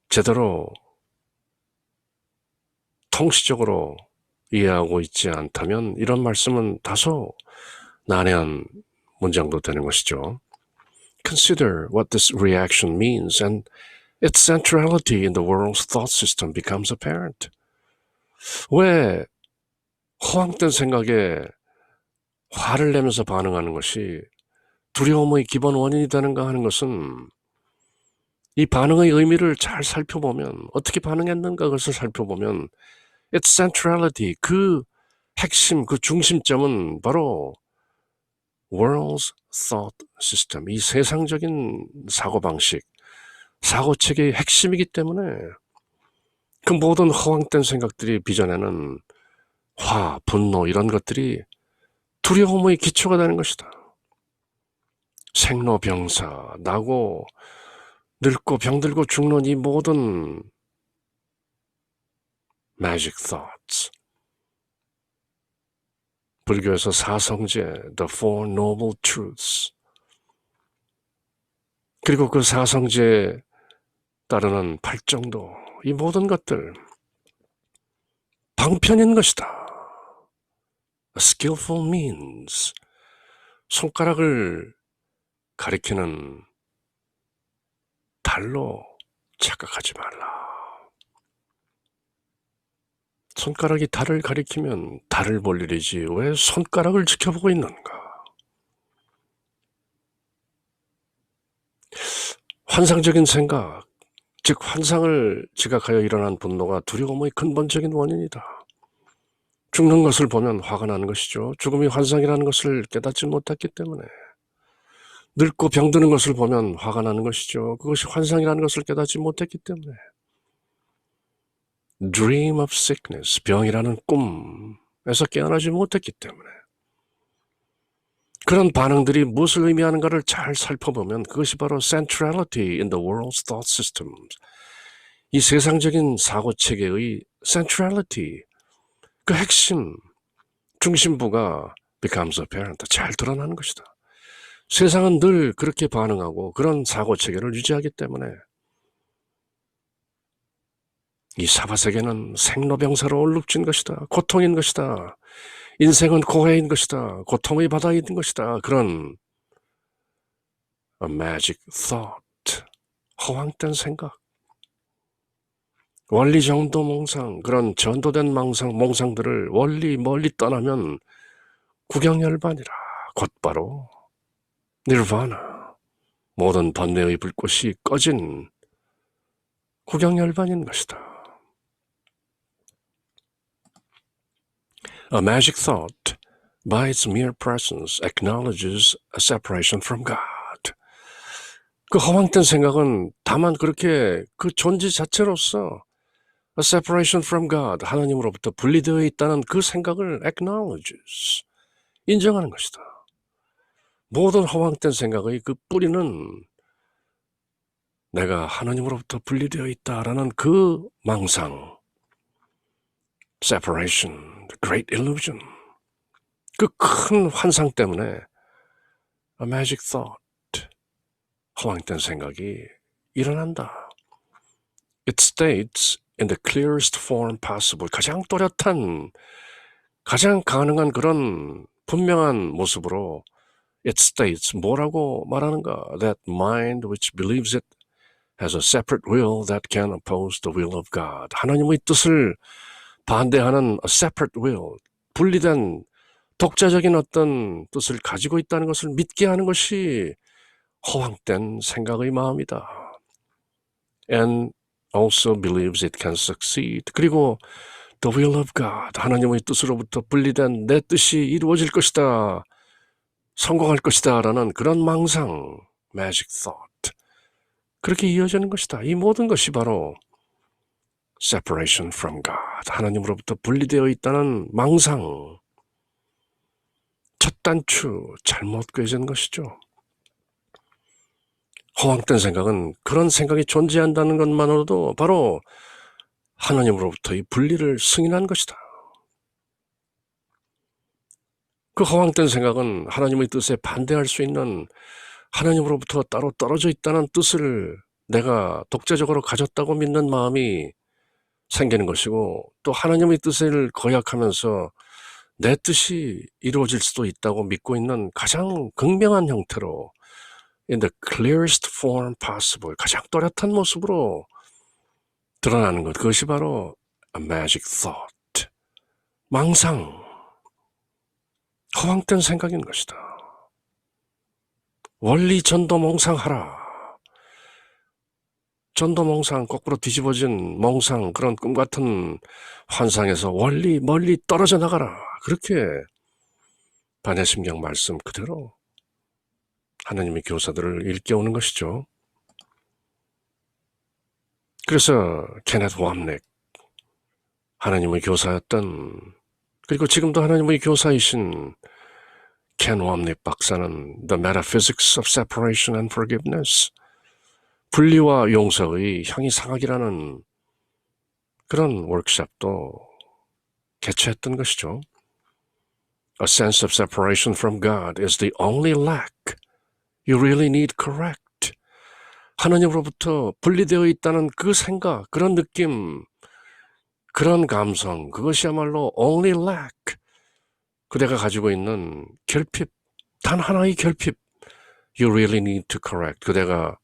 제대로 통시적으로 이해하고 있지 않다면 이런 말씀은 다소 난해한 문장도 되는 것이죠. Consider what this reaction means and its centrality in the world's thought system becomes apparent. 왜 허황된 생각에 화를 내면서 반응하는 것이 두려움의 기본 원인이 되는가 하는 것은 이 반응의 의미를 잘 살펴보면 어떻게 반응했는가 그것을 살펴보면 its centrality, 그 핵심, 그 중심점은 바로 world's thought system, 이 세상적인 사고방식, 사고체계의 핵심이기 때문에 그 모든 허황된 생각들이 빚어내는 화, 분노 이런 것들이 두려움의 기초가 되는 것이다. 생로병사, 나고 늙고 병들고 죽는 이 모든 magic thoughts, 불교에서 사성제, the four noble truths, 그리고 그 사성제에 따르는 팔정도, 이 모든 것들 방편인 것이다. A skillful means, 손가락을 가리키는 달로 착각하지 말라. 손가락이 달을 가리키면 달을 볼 일이지 왜 손가락을 지켜보고 있는가? 환상적인 생각, 즉 환상을 지각하여 일어난 분노가 두려움의 근본적인 원인이다. 죽는 것을 보면 화가 나는 것이죠. 죽음이 환상이라는 것을 깨닫지 못했기 때문에. 늙고 병드는 것을 보면 화가 나는 것이죠. 그것이 환상이라는 것을 깨닫지 못했기 때문에. Dream of sickness, 병이라는 꿈에서 깨어나지 못했기 때문에. 그런 반응들이 무엇을 의미하는가를 잘 살펴보면 그것이 바로 centrality in the world's thought systems, 이 세상적인 사고체계의 centrality, 그 핵심, 중심부가 becomes apparent, 잘 드러나는 것이다. 세상은 늘 그렇게 반응하고 그런 사고체계를 유지하기 때문에 이 사바세계는 생로병사로 얼룩진 것이다. 고통인 것이다. 인생은 고해인 것이다. 고통의 바다인 것이다. 그런 a magic thought, 허황된 생각, 원리정도 몽상, 그런 전도된 몽상들을 멀리 떠나면 구경열반이라, 곧바로 니르바나, 모든 번뇌의 불꽃이 꺼진 구경열반인 것이다. A magic thought, by its mere presence, acknowledges a separation from God. 그 허황된 생각은 다만 그렇게 그 존재 자체로서 a separation from God, 하나님으로부터 분리되어 있다는 그 생각을 acknowledges, 인정하는 것이다. 모든 허황된 생각의 그 뿌리는 내가 하나님으로부터 분리되어 있다라는 그 망상, separation, the great illusion, 그 큰 환상 때문에 a magic thought, 허황된 생각이 일어난다. It states in the clearest form possible. 가장 또렷한, 가장 가능한 그런 분명한 모습으로 it states, 뭐라고 말하는가? That mind which believes it has a separate will that can oppose the will of God. 하나님의 뜻을 반대하는 a separate will, 분리된 독자적인 어떤 뜻을 가지고 있다는 것을 믿게 하는 것이 허황된 생각의 마음이다. And also believes it can succeed. 그리고 the will of God, 하나님의 뜻으로부터 분리된 내 뜻이 이루어질 것이다, 성공할 것이다 라는 그런 망상, magic thought, 그렇게 이어지는 것이다. 이 모든 것이 바로 separation from God, 하나님으로부터 분리되어 있다는 망상, 첫 단추 잘못 꿰진 것이죠. 허황된 생각은 그런 생각이 존재한다는 것만으로도 바로 하나님으로부터의 분리를 승인한 것이다. 그 허황된 생각은 하나님의 뜻에 반대할 수 있는, 하나님으로부터 따로 떨어져 있다는 뜻을 내가 독자적으로 가졌다고 믿는 마음이 생기는 것이고, 또 하나님의 뜻을 거역하면서 내 뜻이 이루어질 수도 있다고 믿고 있는 가장 극명한 형태로 in the clearest form possible, 가장 또렷한 모습으로 드러나는 것, 그것이 바로 a magic thought, 망상, 허황된 생각인 것이다. 원리 전도몽상하라. 전도몽상, 거꾸로 뒤집어진 몽상, 그런 꿈같은 환상에서 멀리 떨어져 나가라. 그렇게 반야심경 말씀 그대로 하나님의 교사들을 일깨우는 것이죠. 그래서 케넷 왑렉, 하나님의 교사였던, 그리고 지금도 하나님의 교사이신 켄 왑렉 박사는 The Metaphysics of Separation and Forgiveness, 분리와 용서의 형이상학이라는 그런 워크숍도 개최했던 것이죠. A sense of separation from God is the only lack you really need correct. 하나님으로부터 분리되어 있다는 그 생각, 그런 느낌, 그런 감성, 그것이야말로 only lack, 그대가 가지고 있는 결핍, 단 하나의 결핍, you really need to correct, 그대가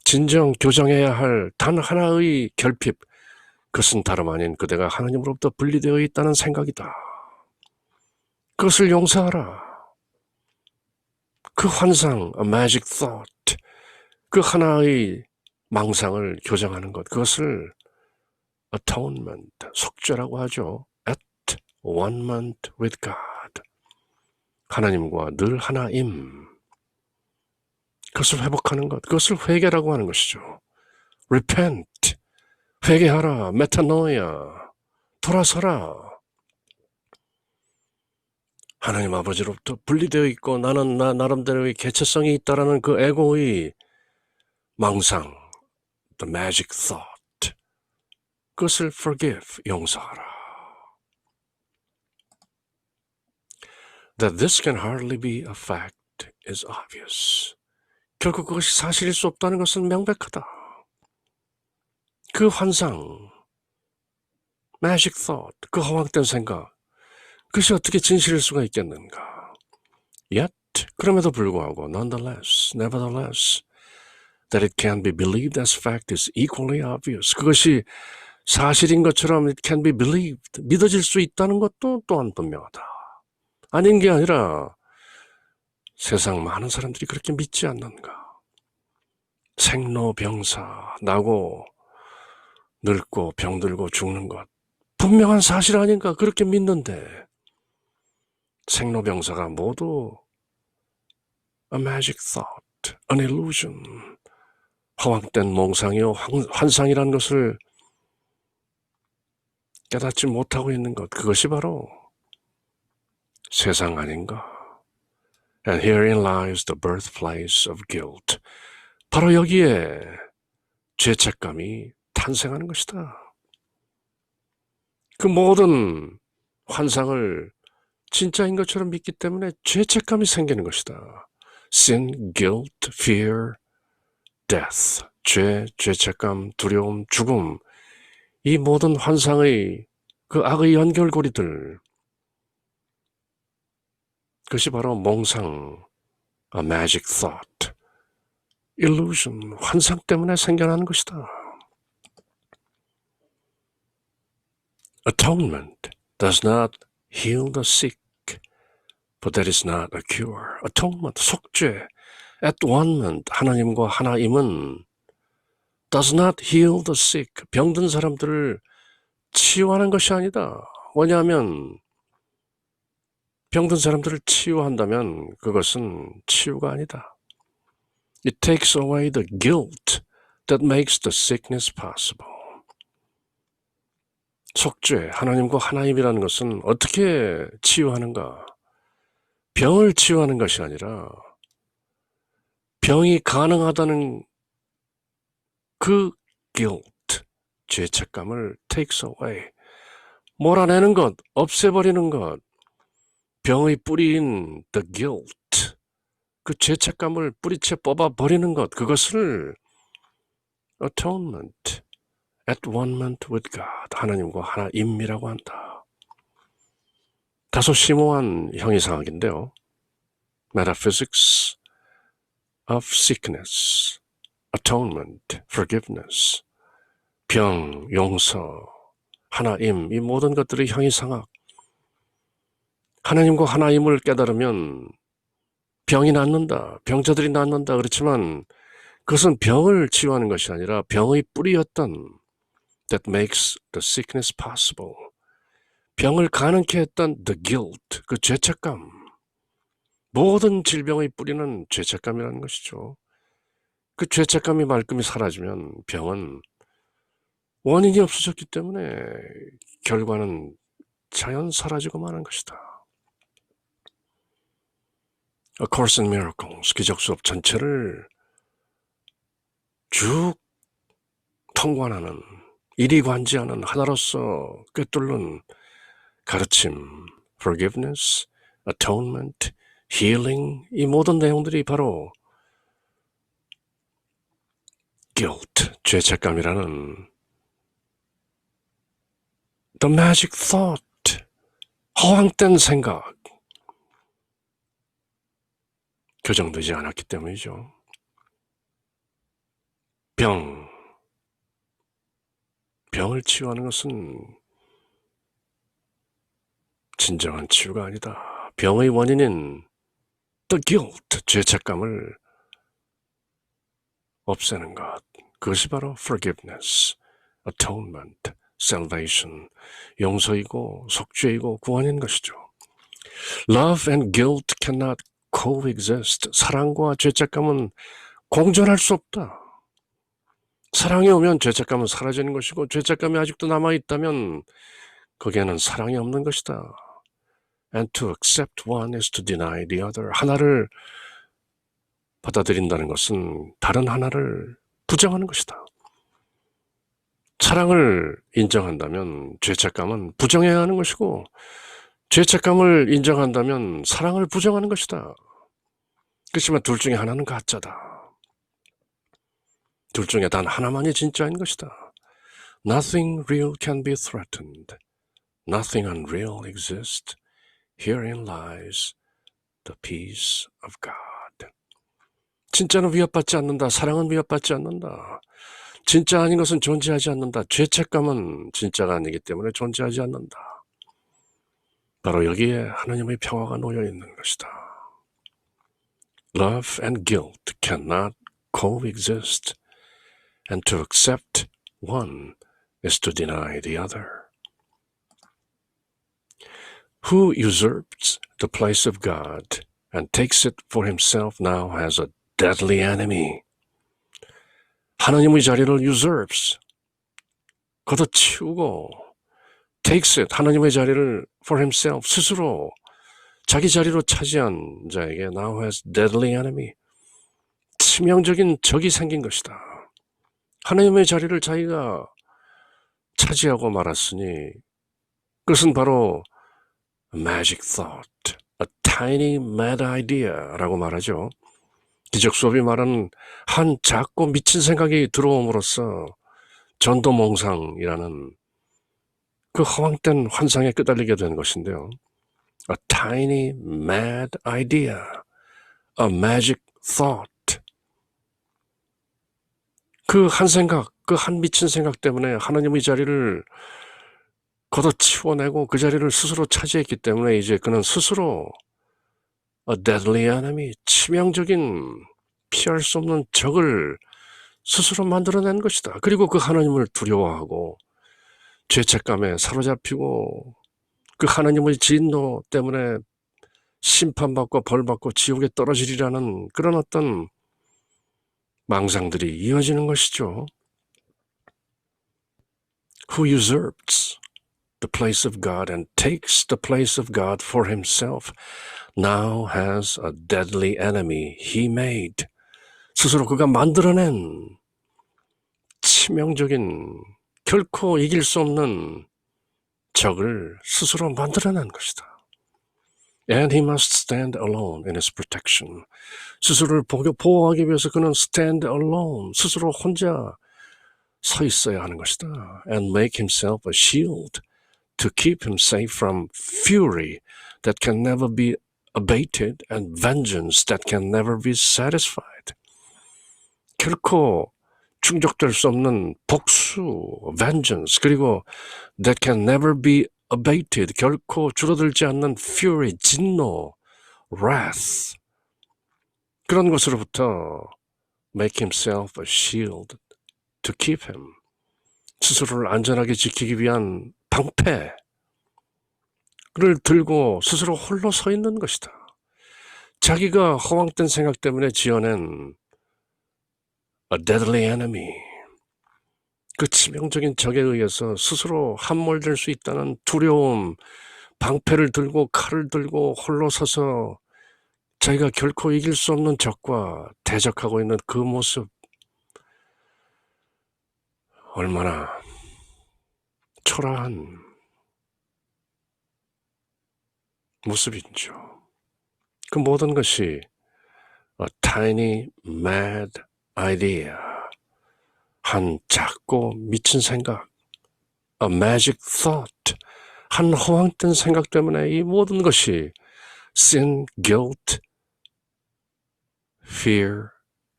진정 교정해야 할 단 하나의 결핍, 그것은 다름 아닌 그대가 하나님으로부터 분리되어 있다는 생각이다. 그것을 용서하라. 그 환상, a magic thought, 그 하나의 망상을 교정하는 것, 그것을 atonement, 속죄라고 하죠. at one with God, 하나님과 늘 하나임, 그것을 회복하는 것, 그것을 회개라고 하는 것이죠. repent, 회개하라. 메타노이아, 돌아서라. 하나님 아버지로부터 분리되어 있고 나는 나 나름대로의 개체성이 있다라는 그 에고의 망상, the magic thought, 그것을 forgive, 용서하라. That this can hardly be a fact is obvious. 결국 그것이 사실일 수 없다는 것은 명백하다. 그 환상, magic thought, 그 허황된 생각, 그것이 어떻게 진실일 수가 있겠는가? Yet, 그럼에도 불구하고, nonetheless, nevertheless, that it can be believed as fact is equally obvious. 그것이 사실인 것처럼 it can be believed, 믿어질 수 있다는 것도 또한 분명하다. 아닌 게 아니라 세상 많은 사람들이 그렇게 믿지 않는가? 생로병사, 나고 늙고 병들고 죽는 것, 분명한 사실 아닌가? 그렇게 믿는데 생로병사가 모두 a magic thought, an illusion, 허황된 몽상이요 환상이라는 것을 깨닫지 못하고 있는 것, 그것이 바로 세상 아닌가? And herein lies the birthplace of guilt. 바로 여기에 죄책감이 탄생하는 것이다. 그 모든 환상을 진짜인 것처럼 믿기 때문에 죄책감이 생기는 것이다. Sin, guilt, fear, death. 죄, 죄책감, 두려움, 죽음. 이 모든 환상의 그 악의 연결고리들, 그것이 바로 몽상, a magic thought, illusion, 환상 때문에 생겨나는 것이다. Atonement does not heal the sick, but that is not a cure. Atonement, 속죄, atonement, 하나님과 하나임은 does not heal the sick, 병든 사람들을 치유하는 것이 아니다. 왜냐하면 병든 사람들을 치유한다면 그것은 치유가 아니다. It takes away the guilt that makes the sickness possible. 속죄, 하나님과 하나님이라는 것은 어떻게 치유하는가? 병을 치유하는 것이 아니라 병이 가능하다는 그 guilt, 죄책감을 takes away, 몰아내는 것, 없애버리는 것, 병의 뿌리인 the guilt, 그 죄책감을 뿌리채 뽑아버리는 것, 그것을 atonement, atonement with God, 하나님과 하나임이라고 한다. 다소 심오한 형이상학인데요. Metaphysics of sickness, atonement, forgiveness, 병, 용서, 하나임, 이 모든 것들의 형이상학. 하나님과 하나임을 깨달으면 병이 낫는다, 병자들이 낫는다. 그렇지만 그것은 병을 치유하는 것이 아니라 병의 뿌리였던 that makes the sickness possible, 병을 가능케 했던 the guilt, 그 죄책감. 모든 질병의 뿌리는 죄책감이라는 것이죠. 그 죄책감이 말끔히 사라지면 병은 원인이 없어졌기 때문에 결과는 자연 사라지고 마는 것이다. A Course in Miracles, 기적 수업 전체를 쭉 통관하는, 이리관지하는 하나로서 꿰뚫는 가르침, forgiveness, atonement, healing, 이 모든 내용들이 바로 guilt, 죄책감이라는 the magic thought, 허황된 생각, 교정되지 않았기 때문이죠. 병을 치유하는 것은 진정한 치유가 아니다. 병의 원인인 the guilt, 죄책감을 없애는 것, 그것이 바로 forgiveness, atonement, salvation, 용서이고 속죄이고 구원인 것이죠. Love and guilt cannot coexist. 사랑과 죄책감은 공존할 수 없다. 사랑이 오면 죄책감은 사라지는 것이고, 죄책감이 아직도 남아있다면 거기에는 사랑이 없는 것이다. And to accept one is to deny the other. 하나를 받아들인다는 것은 다른 하나를 부정하는 것이다. 사랑을 인정한다면 죄책감은 부정해야 하는 것이고, 죄책감을 인정한다면 사랑을 부정하는 것이다. 그렇지만 둘 중에 하나는 가짜다. 둘 중에 단 하나만이 진짜인 것이다. Nothing real can be threatened. Nothing unreal exists. Herein lies the peace of God. 진짜는 위협받지 않는다. 사랑은 위협받지 않는다. 진짜 아닌 것은 존재하지 않는다. 죄책감은 진짜가 아니기 때문에 존재하지 않는다. 바로 여기에 하나님의 평화가 놓여 있는 것이다. Love and guilt cannot coexist. And to accept one is to deny the other. Who usurps the place of God and takes it for himself now has a deadly enemy. 하나님의 자리를 usurps, 걷어치우고, takes it, 하나님의 자리를 for himself, 스스로 자기 자리로 차지한 자에게 now has deadly enemy, 치명적인 적이 생긴 것이다. 하나님의 자리를 자기가 차지하고 말았으니 그것은 바로 a magic thought, a tiny mad idea라고 말하죠. 기적 수업이 말하는 한 작고 미친 생각이 들어옴으로써 전도몽상이라는 그 허황된 환상에 끄달리게 된 것인데요. A tiny mad idea, a magic thought. 그 한 생각, 그 한 미친 생각 때문에 하나님의 자리를 걷어치워내고 그 자리를 스스로 차지했기 때문에 이제 그는 스스로 a deadly enemy, 치명적인 피할 수 없는 적을 스스로 만들어낸 것이다. 그리고 그 하나님을 두려워하고 죄책감에 사로잡히고 그 하나님의 진노 때문에 심판받고 벌받고 지옥에 떨어지리라는 그런 어떤 망상들이 이어지는 것이죠. Who usurps the place of God and takes the place of God for himself now has a deadly enemy he made. 스스로 그가 만들어낸 치명적인 결코 이길 수 없는 적을 스스로 만들어낸 것이다. And he must stand alone in his protection. 스스로를 보호하기 위해서 그는 stand alone, 스스로 혼자 서 있어야 하는 것이다. And make himself a shield to keep him safe from fury that can never be abated and vengeance that can never be satisfied. 결코 충족될 수 없는 복수, vengeance, 그리고 that can never be abated, 결코 줄어들지 않는 fury, 진노, wrath, 그런 것으로부터 make himself a shield to keep him, 스스로를 안전하게 지키기 위한 방패를 들고 스스로 홀로 서 있는 것이다. 자기가 허황된 생각 때문에 지어낸 a deadly enemy, 그 치명적인 적에 의해서 스스로 함몰될 수 있다는 두려움, 방패를 들고 칼을 들고 홀로 서서 자기가 결코 이길 수 없는 적과 대적하고 있는 그 모습, 얼마나 초라한 모습이죠. 그 모든 것이 a tiny mad idea, 한 작고 미친 생각, a magic thought, 한 허황된 생각 때문에 이 모든 것이 sin, guilt, fear,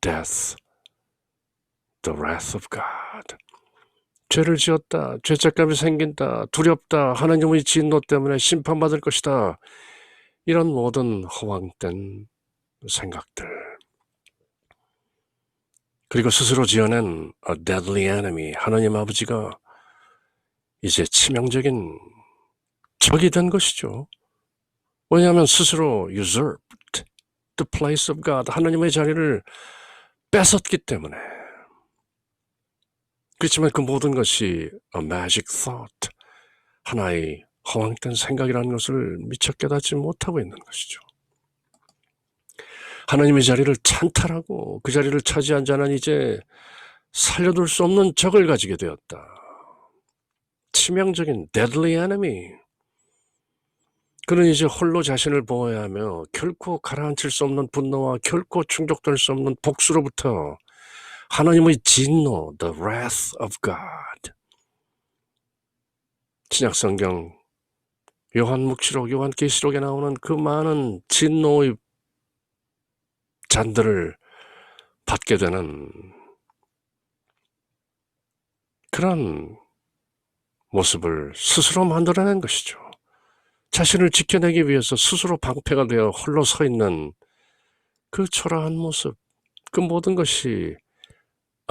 death, the wrath of God. 죄를 지었다, 죄책감이 생긴다, 두렵다, 하나님의 진노 때문에 심판받을 것이다. 이런 모든 허황된 생각들. 그리고 스스로 지어낸 a deadly enemy, 하나님 아버지가 이제 치명적인 적이 된 것이죠. 왜냐하면 스스로 usurped the place of God, 하나님의 자리를 뺏었기 때문에. 그렇지만 그 모든 것이 a magic thought, 하나의 허황된 생각이라는 것을 미처 깨닫지 못하고 있는 것이죠. 하나님의 자리를 찬탈하고 그 자리를 차지한 자는 이제 살려둘 수 없는 적을 가지게 되었다. 치명적인 deadly enemy. 그는 이제 홀로 자신을 보호해야 하며 결코 가라앉힐 수 없는 분노와 결코 충족될 수 없는 복수로부터 하나님의 진노, the wrath of God. 신약성경 요한묵시록, 요한계시록에 나오는 그 많은 진노의 잔들을 받게 되는 그런 모습을 스스로 만들어낸 것이죠. 자신을 지켜내기 위해서 스스로 방패가 되어 홀로 서 있는 그 초라한 모습, 그 모든 것이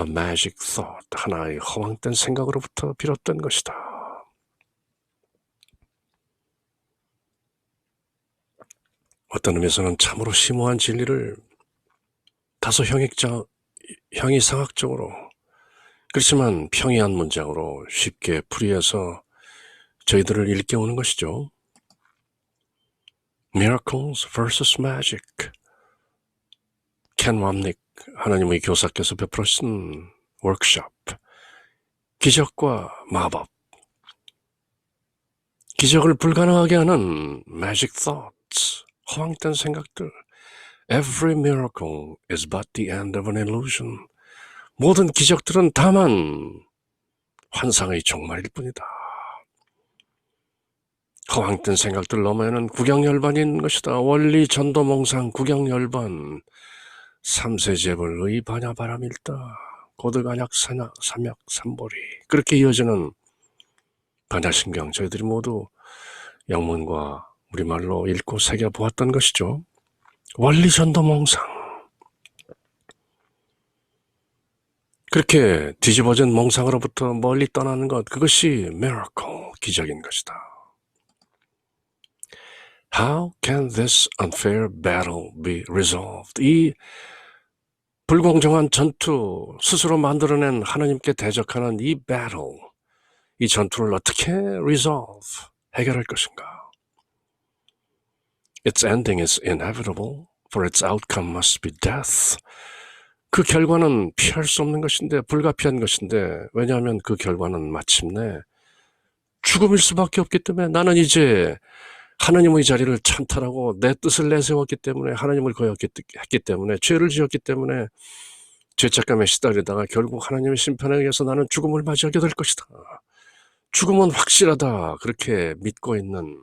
a magic thought, 하나의 허황된 생각으로부터 비롯된 것이다. 어떤 의미에서는 참으로 심오한 진리를 다소 형이상학적으로, 그렇지만 평이한 문장으로 쉽게 풀이해서 저희들을 일깨우는 것이죠. Miracles vs. Magic. 켄 왑닉 하나님의 교사께서 베풀으신 워크숍. 기적과 마법. 기적을 불가능하게 하는 magic thoughts, 허황된 생각들. Every miracle is but the end of an illusion. 모든 기적들은 다만 환상의 종말일 뿐이다. 허황된 생각들 너머에는 구경열반인 것이다. 원리 전도몽상 구경열반 삼세재벌의 반야바람일다. 고득안약 삼약 삼보리. 그렇게 이어지는 반야신경 저희들이 모두 영문과 우리말로 읽고 새겨보았던 것이죠. 원리 전도몽상. 그렇게 뒤집어진 몽상으로부터 멀리 떠나는 것, 그것이 miracle, 기적인 것이다. How can this unfair battle be resolved? 이 불공정한 전투, 스스로 만들어낸 하나님께 대적하는 이 battle, 이 전투를 어떻게 resolve, 해결할 것인가? Its ending is inevitable, for its outcome must be death. 그 결과는 피할 수 없는 것인데, 불가피한 것인데, 왜냐하면 그 결과는 마침내 죽음일 수밖에 없기 때문에 나는 이제 하나님의 자리를 찬탈하고 내 뜻을 내세웠기 때문에 하나님을 거역했기 때문에 죄를 지었기 때문에 죄책감에 시달리다가 결국 하나님의 심판에 의해서 나는 죽음을 맞이하게 될 것이다. 죽음은 확실하다. 그렇게 믿고 있는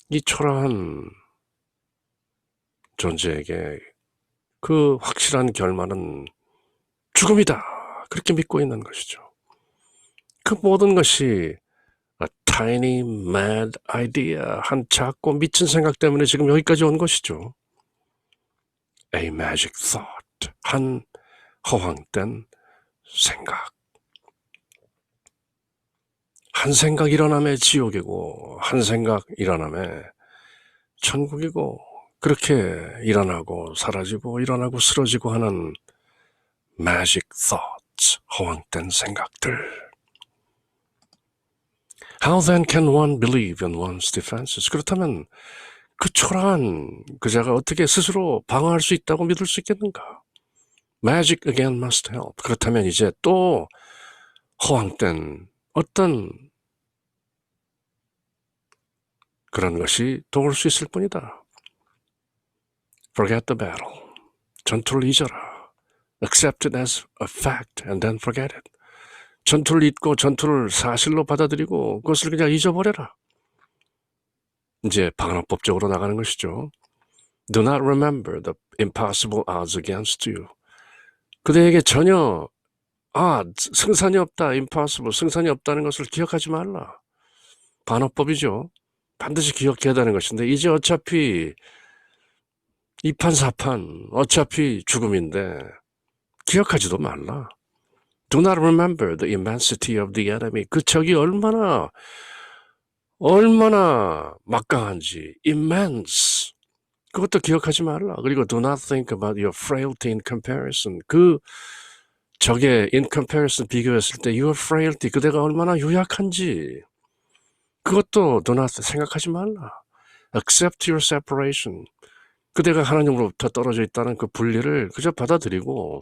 이 초라한 존재에게 그 확실한 결말은 죽음이다. 그렇게 믿고 있는 것이죠. 그 모든 것이 A tiny mad idea, 한 작고 미친 생각 때문에 지금 여기까지 온 것이죠. A magic thought, 한 허황된 생각. 한 생각 일어남에 지옥이고 한 생각 일어남에 천국이고 그렇게 일어나고 사라지고 일어나고 쓰러지고 하는 magic thoughts, 허황된 생각들. How then can one believe in one's defenses? 그렇다면 그 초라한 그자가 어떻게 스스로 방어할 수 있다고 믿을 수 있겠는가? Magic again must help. 그렇다면 이제 또 허황된 어떤 그런 것이 도울 수 있을 뿐이다. Forget the battle. 전투를 잊어라. Accept it as a fact and then forget it. 전투를 잊고 전투를 사실로 받아들이고 그것을 그냥 잊어버려라. 이제 방어법적으로 나가는 것이죠. Do not remember the impossible odds against you. 그대에게 전혀 승산이 없다, impossible, 승산이 없다는 것을 기억하지 말라. 반어법이죠. 반드시 기억해야 하는 것인데 이제 어차피 이판사판 어차피 죽음인데 기억하지도 말라. Do not remember the immensity of the enemy. 그 적이 얼마나 막강한지, immense. 그것도 기억하지 말라. 그리고 do not think about your frailty in comparison. 그 적의 in comparison 비교했을 때 your frailty, 그대가 얼마나 유약한지 그것도 do not 생각하지 말라. Accept your separation. 그대가 하나님으로부터 떨어져 있다는 그 분리를 그저 받아들이고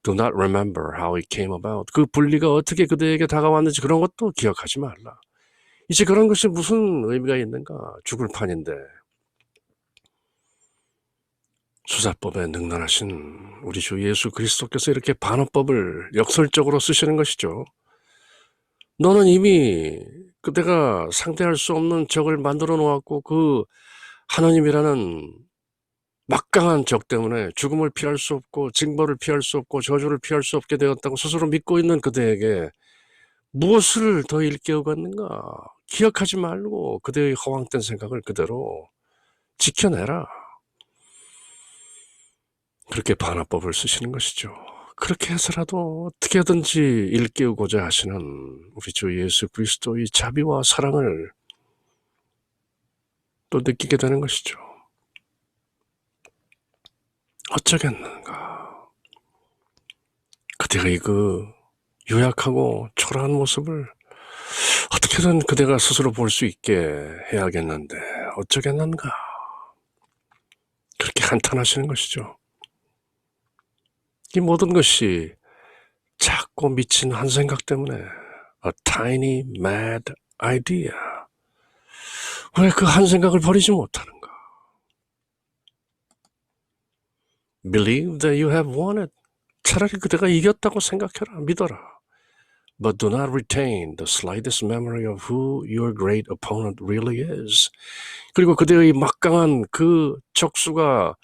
do not remember how it came about. 그 분리가 어떻게 그대에게 다가왔는지 그런 것도 기억하지 말라. 이제 그런 것이 무슨 의미가 있는가? 죽을 판인데. 수사법에 능란하신 우리 주 예수 그리스도께서 이렇게 반어법을 역설적으로 쓰시는 것이죠. 너는 이미 그대가 상대할 수 없는 적을 만들어 놓았고 그 하나님이라는 막강한 적 때문에 죽음을 피할 수 없고 징벌을 피할 수 없고 저주를 피할 수 없게 되었다고 스스로 믿고 있는 그대에게 무엇을 더 일깨우겠는가? 기억하지 말고 그대의 허황된 생각을 그대로 지켜내라. 그렇게 반어법을 쓰시는 것이죠. 그렇게 해서라도 어떻게든지 일깨우고자 하시는 우리 주 예수 그리스도의 자비와 사랑을 또 느끼게 되는 것이죠. 어쩌겠는가. 그대의 그 유약하고 초라한 모습을 어떻게든 그대가 스스로 볼 수 있게 해야겠는데 어쩌겠는가. 그렇게 한탄하시는 것이죠. 이 모든 것이 작고 미친 한 생각 때문에 a tiny mad idea. 왜 그 한 생각을 버리지 못하는가? Believe that you have won it. 차라리 그대가 이겼다고 생각해라. 믿어라. but do not retain the slightest memory of who your great opponent really is. 그리고 그대의 막강한 그 적수가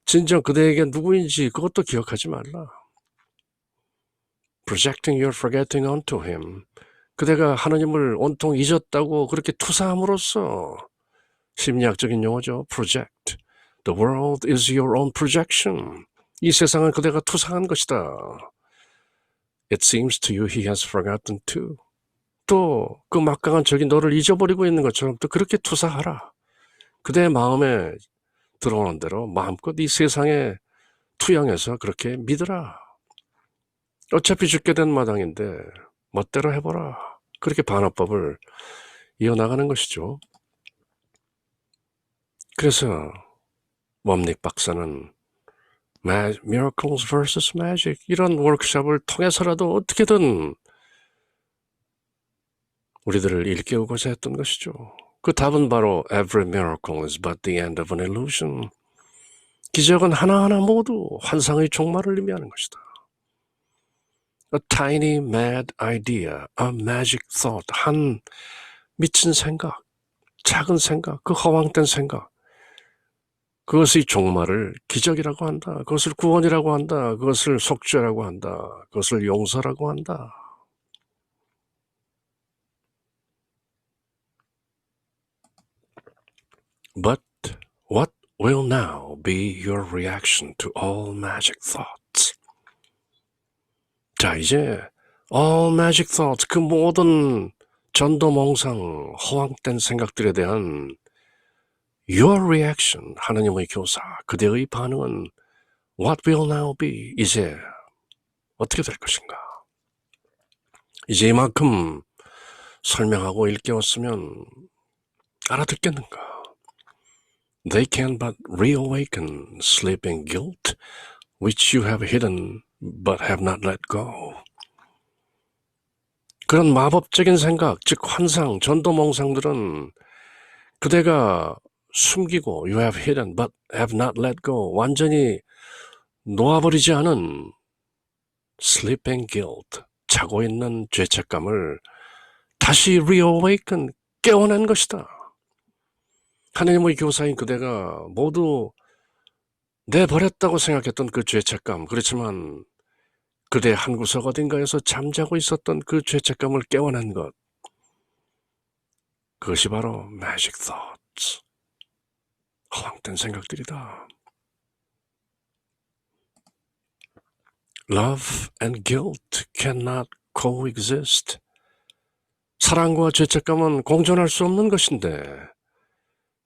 진정 그대에게 누구인지 그것도 기억하지 말라. Projecting your forgetting onto him. 그대가 하나님을 온통 잊었다고 그렇게 투사함으로써 심리학적인 용어죠. Project. The world is your own projection. 이 세상은 그대가 투사한 것이다. It seems to you he has forgotten too. 또 그 막강한 적이 너를 잊어버리고 있는 것처럼 또 그렇게 투사하라. 그대의 마음에 들어오는 대로 마음껏 이 세상에 투영해서 그렇게 믿으라. 어차피 죽게 된 마당인데 멋대로 해보라. 그렇게 반어법을 이어나가는 것이죠. 그래서 웜닉 박사는 Miracles vs. Magic 이런 워크숍을 통해서라도 어떻게든 우리들을 일깨우고자 했던 것이죠. 그 답은 바로 Every miracle is but the end of an illusion. 기적은 하나하나 모두 환상의 종말을 의미하는 것이다. A tiny mad idea, a magic thought. 한 미친 생각, 작은 생각, 그 허황된 생각. 그것의 종말을 기적이라고 한다. 그것을 구원이라고 한다. 그것을 속죄라고 한다. 그것을 용서라고 한다. But what will now be your reaction to all magic thoughts? 자, 이제 all magic thoughts, 그 모든 전도몽상, 허황된 생각들에 대한 your reaction, 하나님의 교사, 그대의 반응은 what will now be? 이제 어떻게 될 것인가? 이제 이만큼 설명하고 일깨웠으면 알아듣겠는가? They can but reawaken sleeping guilt, which you have hidden but have not let go. 그런 마법적인 생각, 즉 환상, 전도몽상들은 그대가 숨기고 you have hidden but have not let go, 완전히 놓아버리지 않은 sleeping guilt, 자고 있는 죄책감을 다시 reawaken, 깨어낸 것이다. 하나님의 교사인 그대가 모두 내버렸다고 생각했던 그 죄책감, 그렇지만 그대의 한 구석 어딘가에서 잠자고 있었던 그 죄책감을 깨어낸 것, 그것이 바로 magic thoughts, 허황된 생각들이다. Love and guilt cannot coexist. 사랑과 죄책감은 공존할 수 없는 것인데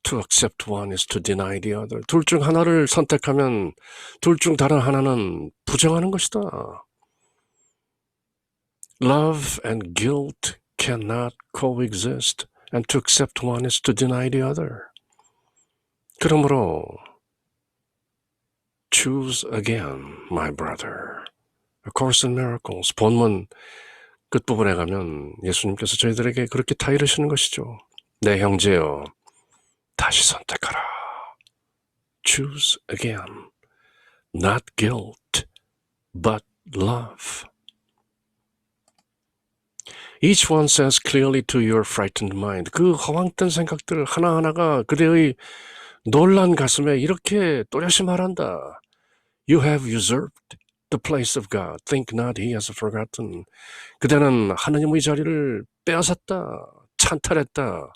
To accept one is to deny the other. 둘 중 하나를 선택하면 둘 중 다른 하나는 부정하는 것이다. Love and guilt cannot coexist. And to accept one is to deny the other. 그러므로 choose again, my brother. A Course in Miracles. 본문 끝부분에 가면 예수님께서 저희들에게 그렇게 다 이르시는 것이죠. 내 형제여, 다시 선택하라. Choose again. Not guilt, but love. Each one says clearly to your frightened mind. 그 허황된 생각들 하나하나가 그대의 놀란 가슴에 이렇게 또렷이 말한다. You have usurped the place of God. Think not he has forgotten. 그대는 하나님의 자리를 빼앗았다. 찬탈했다.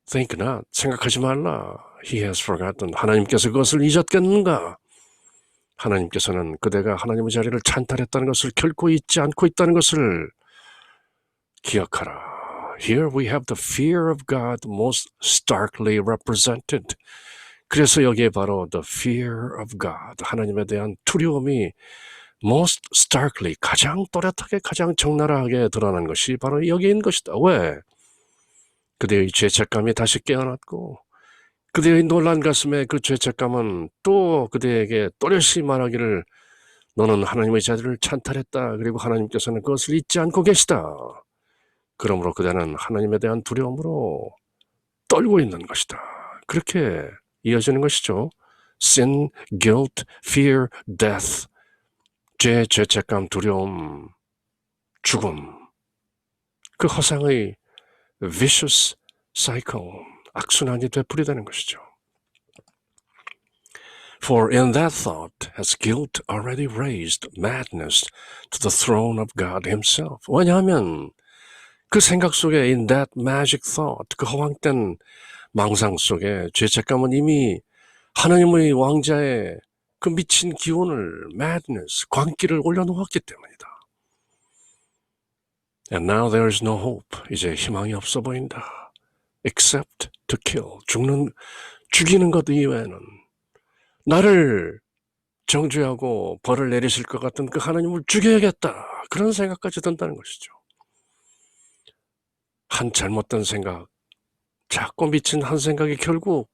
Think not. 생각하지 말라. He has forgotten. 하나님께서 그것을 잊었겠는가? 하나님께서는 그대가 하나님의 자리를 찬탈했다는 것을 결코 잊지 않고 있다는 것을 기억하라. Here we have the fear of God most starkly represented. 그래서 여기에 바로 the fear of God, 하나님에 대한 두려움이 most starkly, 가장 또렷하게, 가장 적나라하게 드러난 것이 바로 여기에 있는 것이다. 왜? 그대의 죄책감이 다시 깨어났고 그대의 놀란 가슴에 그 죄책감은 또 그대에게 또렷이 말하기를 너는 하나님의 자리를 찬탈했다. 그리고 하나님께서는 그것을 잊지 않고 계시다. 그러므로 그대는 하나님에 대한 두려움으로 떨고 있는 것이다. 그렇게 이어지는 것이죠. Sin, guilt, fear, death. 죄, 죄책감, 두려움, 죽음, 그 허상의 vicious cycle, 악순환이 되풀이되는 것이죠. For in that thought has guilt already raised madness to the throne of God himself. 왜냐하면 그 생각 속에 in that magic thought, 그 허황된 망상 속에 죄책감은 이미 하나님의 왕자의 그 미친 기운을 madness, 광기를 올려놓았기 때문이다. And now there is no hope. 이제 희망이 없어 보인다. Except to kill. 죽이는 것 이외에는 나를 정죄하고 벌을 내리실 것 같은 그 하나님을 죽여야겠다. 그런 생각까지 든다는 것이죠. 한 잘못된 생각, 자꾸 미친 한 생각이 결국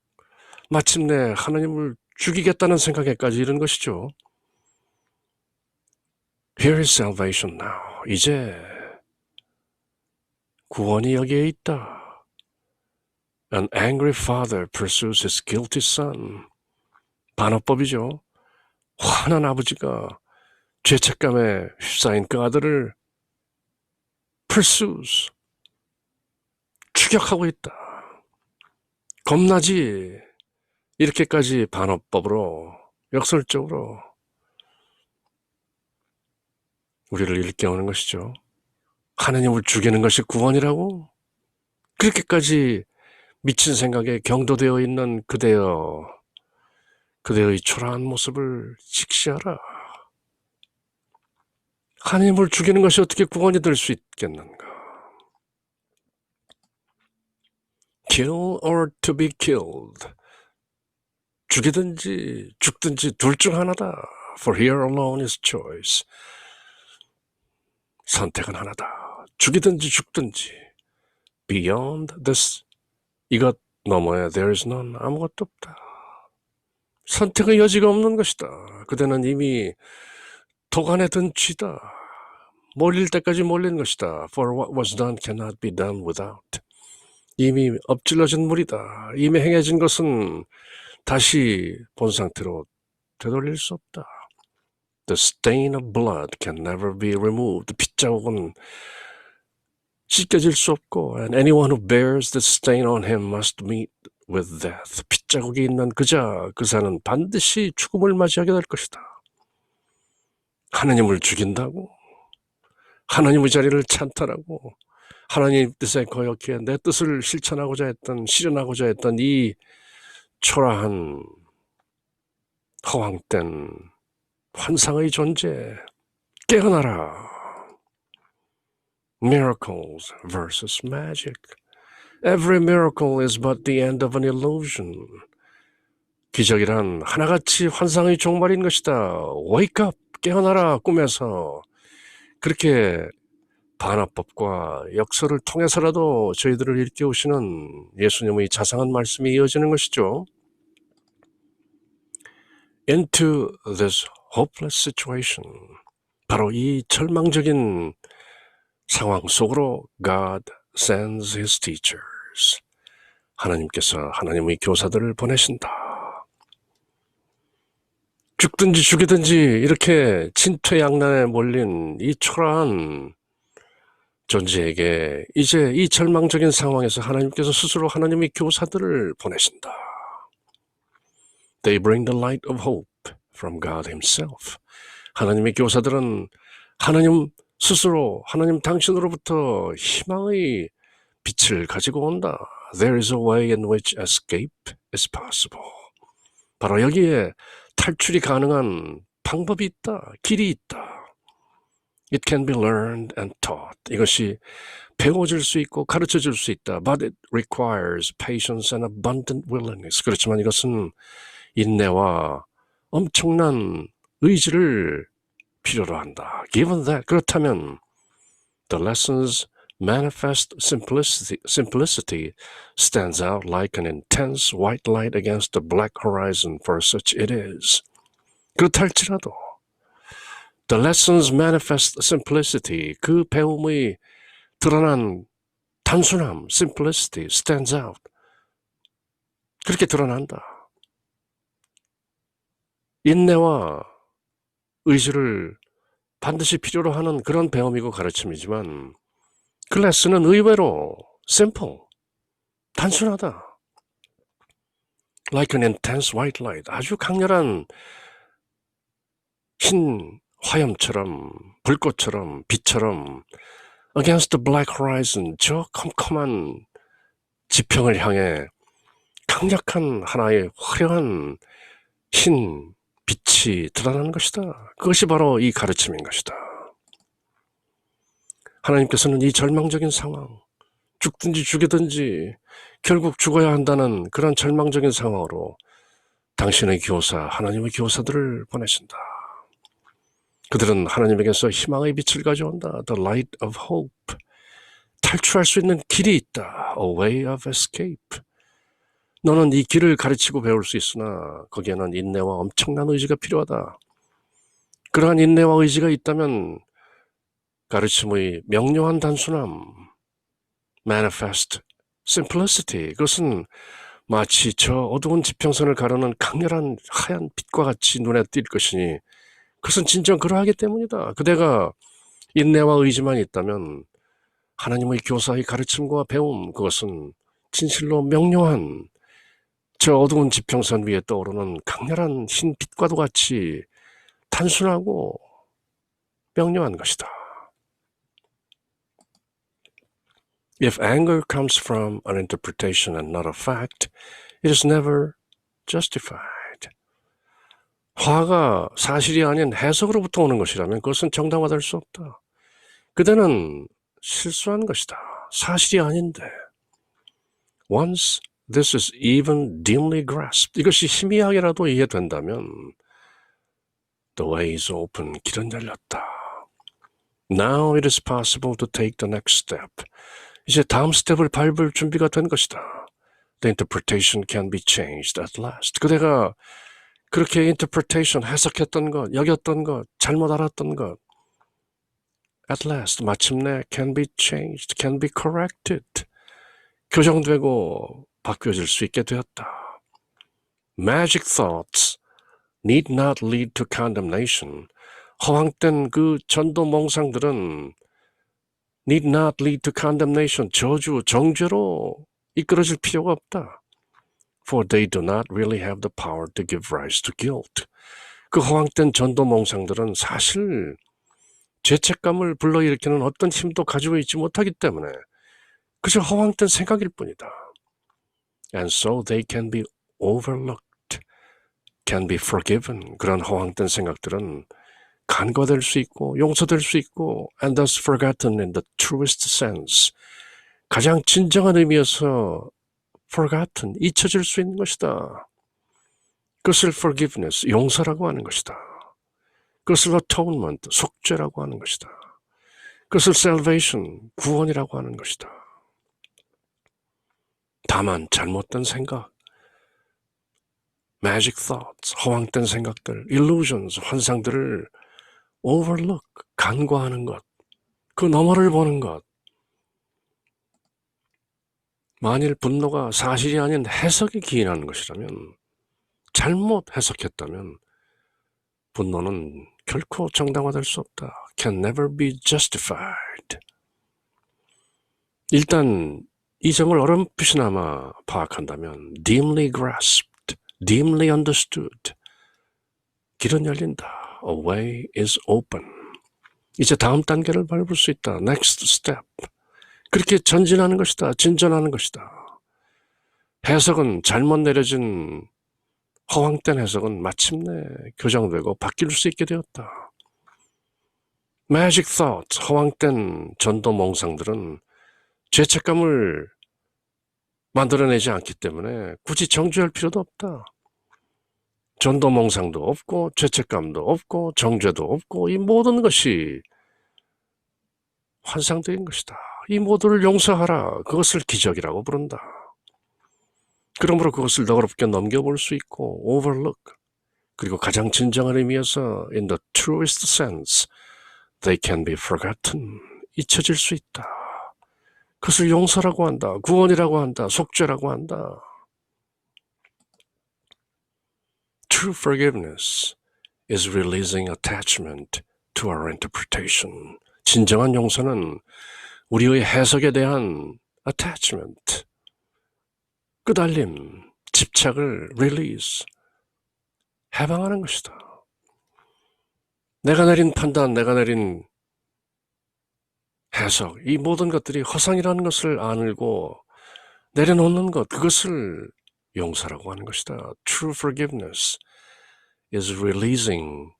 마침내 하나님을 죽이겠다는 생각에까지 이른 것이죠. Here is salvation now. 이제 구원이 여기에 있다. An angry father pursues his guilty son. 반어법이죠. 화난 아버지가 죄책감에 휩싸인 그 아들을 pursues, 추격하고 있다. 겁나지. 이렇게까지 반어법으로, 역설적으로 우리를 일깨우는 것이죠. 하나님을 죽이는 것이 구원이라고? 그렇게까지 미친 생각에 경도되어 있는 그대의 초라한 모습을 직시하라. 하나님을 죽이는 것이 어떻게 구원이 될 수 있겠는가? Kill or to be killed. 죽이든지 죽든지 둘 중 하나다. For here alone is choice. 선택은 하나다. 죽이든지 죽든지. Beyond this, 이것 너머에 there is none, 아무것도 없다. 선택의 여지가 없는 것이다. 그대는 이미 도간에 든 쥐다. 몰릴 때까지 몰린 것이다. For what was done cannot be done without. 이미 엎질러진 물이다. 이미 행해진 것은 다시 본 상태로 되돌릴 수 없다. The stain of blood can never be removed. 핏자국은 씻겨질 수 없고 and anyone who bears the stain on him must meet with death. 핏자국이 있는 그 자는 반드시 죽음을 맞이하게 될 것이다. 하나님을 죽인다고? 하나님의 자리를 찬탈하고 하나님 뜻에 거역해 내 뜻을 실천하고자 했던, 실현하고자 했던 이 초라한 허황된 환상의 존재, 깨어나라. Miracles versus magic. Every miracle is but the end of an illusion. 기적이란 하나같이 환상의 종말인 것이다. Wake up, 깨어나라, 꿈에서. 그렇게 반어법과 역설을 통해서라도 저희들을 일깨우시는 예수님의 자상한 말씀이 이어지는 것이죠. Into this hopeless situation. 바로 이 절망적인 상황 속으로 God sends his teachers. 하나님께서 하나님의 교사들을 보내신다. 죽든지 죽이든지 이렇게 진퇴양난에 몰린 이 초라한 존재에게 이제 이 절망적인 상황에서 하나님께서 스스로 하나님의 교사들을 보내신다. They bring the light of hope from God himself. 하나님의 교사들은 하나님 스스로, 하나님 당신으로부터 희망의 빛을 가지고 온다. There is a way in which escape is possible. 바로 여기에 탈출이 가능한 방법이 있다. 길이 있다. It can be learned and taught. 이것이 배워질 수 있고 가르쳐질 수 있다. But it requires patience and abundant willingness. 그렇지만 이것은 인내와 엄청난 의지를 필요로 한다. Given that, 그렇다면 the lesson's manifest simplicity stands out like an intense white light against the black horizon, for such it is. 그렇다 할지라도 the lesson's manifest simplicity, 그 배움의 드러난 단순함, simplicity, stands out. 그렇게 드러난다. 인내와 의지를 반드시 필요로 하는 그런 배움이고 가르침이지만 그 레슨은 의외로 simple, 단순하다. Like an intense white light, 아주 강렬한 흰 화염처럼, 불꽃처럼, 빛처럼 against the black horizon, 저 컴컴한 지평을 향해 강력한 하나의 화려한 흰 빛이 드러나는 것이다. 그것이 바로 이 가르침인 것이다. 하나님께서는 이 절망적인 상황, 죽든지 죽이든지 결국 죽어야 한다는 그런 절망적인 상황으로 당신의 교사, 하나님의 교사들을 보내신다. 그들은 하나님에게서 희망의 빛을 가져온다. The light of hope. 탈출할 수 있는 길이 있다. A way of escape. 너는 이 길을 가르치고 배울 수 있으나 거기에는 인내와 엄청난 의지가 필요하다. 그러한 인내와 의지가 있다면 가르침의 명료한 단순함, manifest simplicity, 그것은 마치 저 어두운 지평선을 가르는 강렬한 하얀 빛과 같이 눈에 띌 것이니 그것은 진정 그러하기 때문이다. 그대가 인내와 의지만 있다면 하나님의 교사의 가르침과 배움, 그것은 진실로 명료한 저 어두운 지평선 위에 떠오르는 강렬한 흰 빛과도 같이 단순하고 명료한 것이다. If anger comes from an interpretation and not a fact, it is never justified. 화가 사실이 아닌 해석으로부터 오는 것이라면 그것은 정당화될 수 없다. 그대는 실수한 것이다. 사실이 아닌데. Once this is even dimly grasped, 이것이 희미하게라도 이해된다면 the way is open, 길은 열렸다. Now it is possible to take the next step. 이제 다음 스텝을 밟을 준비가 된 것이다. The interpretation can be changed at last. 그대가 그렇게 interpretation, 해석했던 것, 여겼던 것, 잘못 알았던 것, at last, 마침내 can be changed, can be corrected. 교정되고 바뀌어질 수 있게 되었다. Magic thoughts need not lead to condemnation. 허황된 그 전도 몽상들은 need not lead to condemnation. 저주, 정죄로 이끌어질 필요가 없다. For they do not really have the power to give rise to guilt. 그 허황된 전도 몽상들은 사실 죄책감을 불러일으키는 어떤 힘도 가지고 있지 못하기 때문에 그저 허황된 생각일 뿐이다. And so they can be overlooked, can be forgiven. 그런 허황된 생각들은 간과될 수 있고 용서될 수 있고 and thus forgotten in the truest sense. 가장 진정한 의미에서 forgotten, 잊혀질 수 있는 것이다. 그것을 forgiveness, 용서라고 하는 것이다. 그것을 atonement, 속죄라고 하는 것이다. 그것을 salvation, 구원이라고 하는 것이다. 다만 잘못된 생각, magic thoughts, 허황된 생각들, illusions, 환상들을 overlook, 간과하는 것, 그 너머를 보는 것. 만일 분노가 사실이 아닌 해석에 기인하는 것이라면, 잘못 해석했다면 분노는 결코 정당화될 수 없다. Can never be justified. 일단 이 점을 어렴풋이나마 파악한다면 dimly grasped, dimly understood. 길은 열린다. A way is open. 이제 다음 단계를 밟을 수 있다. Next step. 그렇게 전진하는 것이다. 진전하는 것이다. 해석은 잘못 내려진 허황된 해석은 마침내 교정되고 바뀔 수 있게 되었다. Magic thoughts, 허황된 전도 몽상들은 죄책감을 만들어내지 않기 때문에 굳이 정죄할 필요도 없다. 전도 몽상도 없고 죄책감도 없고 정죄도 없고 이 모든 것이 환상적인 것이다. 이 모두를 용서하라. 그것을 기적이라고 부른다. 그러므로 그것을 너그럽게 넘겨볼 수 있고 overlook, 그리고 가장 진정한 의미에서 in the truest sense they can be forgotten, 잊혀질 수 있다. 그것을 용서라고 한다. 구원이라고 한다. 속죄라고 한다. True forgiveness is releasing attachment to to our interpretation. 진정한 용서는 우리의 해석에 대한 attachment, 끄달림, 집착을 release, 해방하는 것이다. 내가 내린 판단, 내가 내린 해석, 이 모든 것들이 허상이라는 것을 알고 내려놓는 것, 그것을 용서라고 하는 것이다. True forgiveness is releasing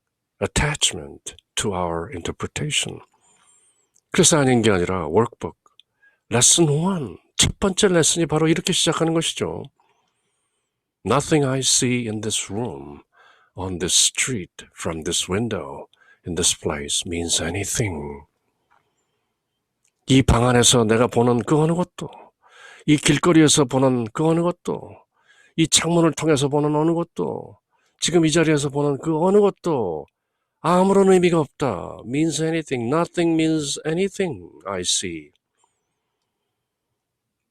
attachment to our interpretation. 그래서 아닌 게 아니라 workbook, lesson 1, 첫 번째 레슨이 바로 이렇게 시작하는 것이죠. Nothing I see in this room, on this street, from this window, in this place means anything. 이 방 안에서 내가 보는 그 어느 것도, 이 길거리에서 보는 그 어느 것도, 이 창문을 통해서 보는 어느 것도, 지금 이 자리에서 보는 그 어느 것도 아무런 의미가 없다. means anything. Nothing means anything I see.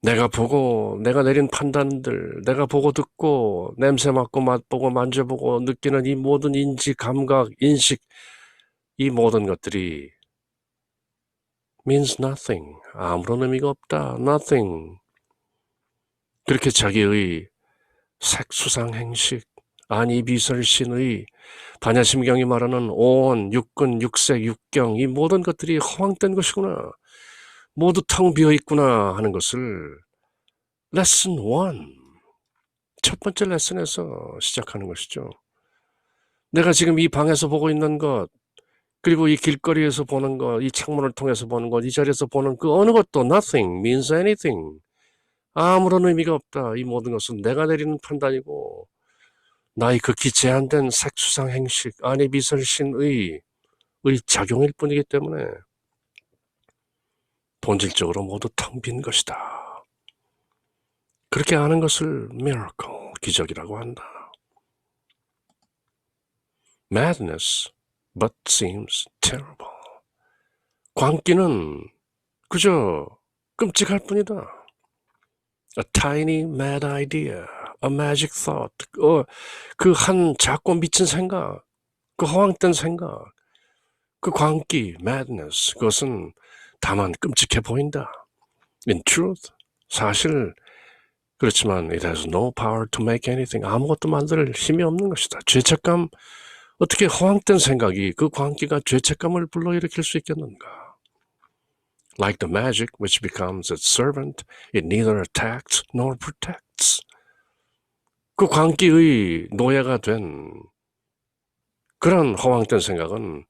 내가 보고, 내가 내린 판단들, 내가 보고 듣고, 냄새 맡고 맛보고 만져보고 느끼는 이 모든 인지, 감각, 인식, 이 모든 것들이 means nothing. 아무런 의미가 없다. nothing. 그렇게 자기의 색수상 행식, 안이비설신의 반야심경이 말하는 오온, 육근, 육색, 육경, 이 모든 것들이 허황된 것이구나. 모두 텅 비어있구나 하는 것을 레슨 1, 첫 번째 레슨에서 시작하는 것이죠. 내가 지금 이 방에서 보고 있는 것, 그리고 이 길거리에서 보는 것, 이 창문을 통해서 보는 것, 이 자리에서 보는 그 어느 것도 nothing means anything. 아무런 의미가 없다. 이 모든 것은 내가 내리는 판단이고 나의 극히 제한된 색수상 행식, 안이비설신의 작용일 뿐이기 때문에 본질적으로 모두 텅 빈 것이다. 그렇게 아는 것을 miracle, 기적이라고 한다. Madness, but seems terrible. 광기는 그저 끔찍할 뿐이다. A tiny mad idea, a magic thought. 그 한 작고 미친 생각, 그 허황된 생각, 그 광기, madness, 그것은 다만 끔찍해 보인다. In truth, 사실 그렇지만 it has no power to make anything. 아무것도 만들 힘이 없는 것이다. 죄책감, 어떻게 허황된 생각이 그 광기가 죄책감을 불러일으킬 수 있겠는가? Like the magic which becomes its servant, it neither attacks nor protects. 그 광기의 노예가 된 그런 허황된 생각은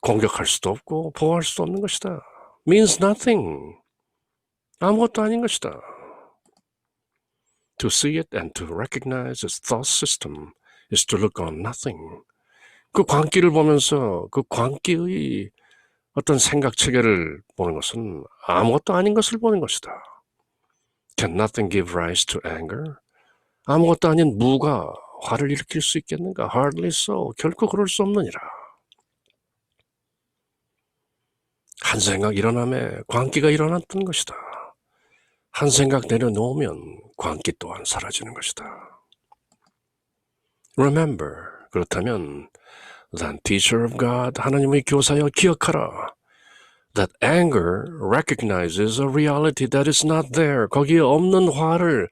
공격할 수도 없고 보호할 수도 없는 것이다. Means nothing. 아무것도 아닌 것이다. To see it and to recognize its thought system is to look on nothing. 그 광기를 보면서 그 광기의 어떤 생각 체계를 보는 것은 아무것도 아닌 것을 보는 것이다. Can nothing give rise to anger? 아무것도 아닌 무가 화를 일으킬 수 있겠는가? Hardly so. 결코 그럴 수 없느니라. 한 생각 일어남에 광기가 일어났던 것이다. 한 생각 내려놓으면 광기 또한 사라지는 것이다. Remember, 그렇다면 Then teacher of God, 하나님의 교사여 기억하라. That anger recognizes a reality that is not there. 거기에 없는 화를,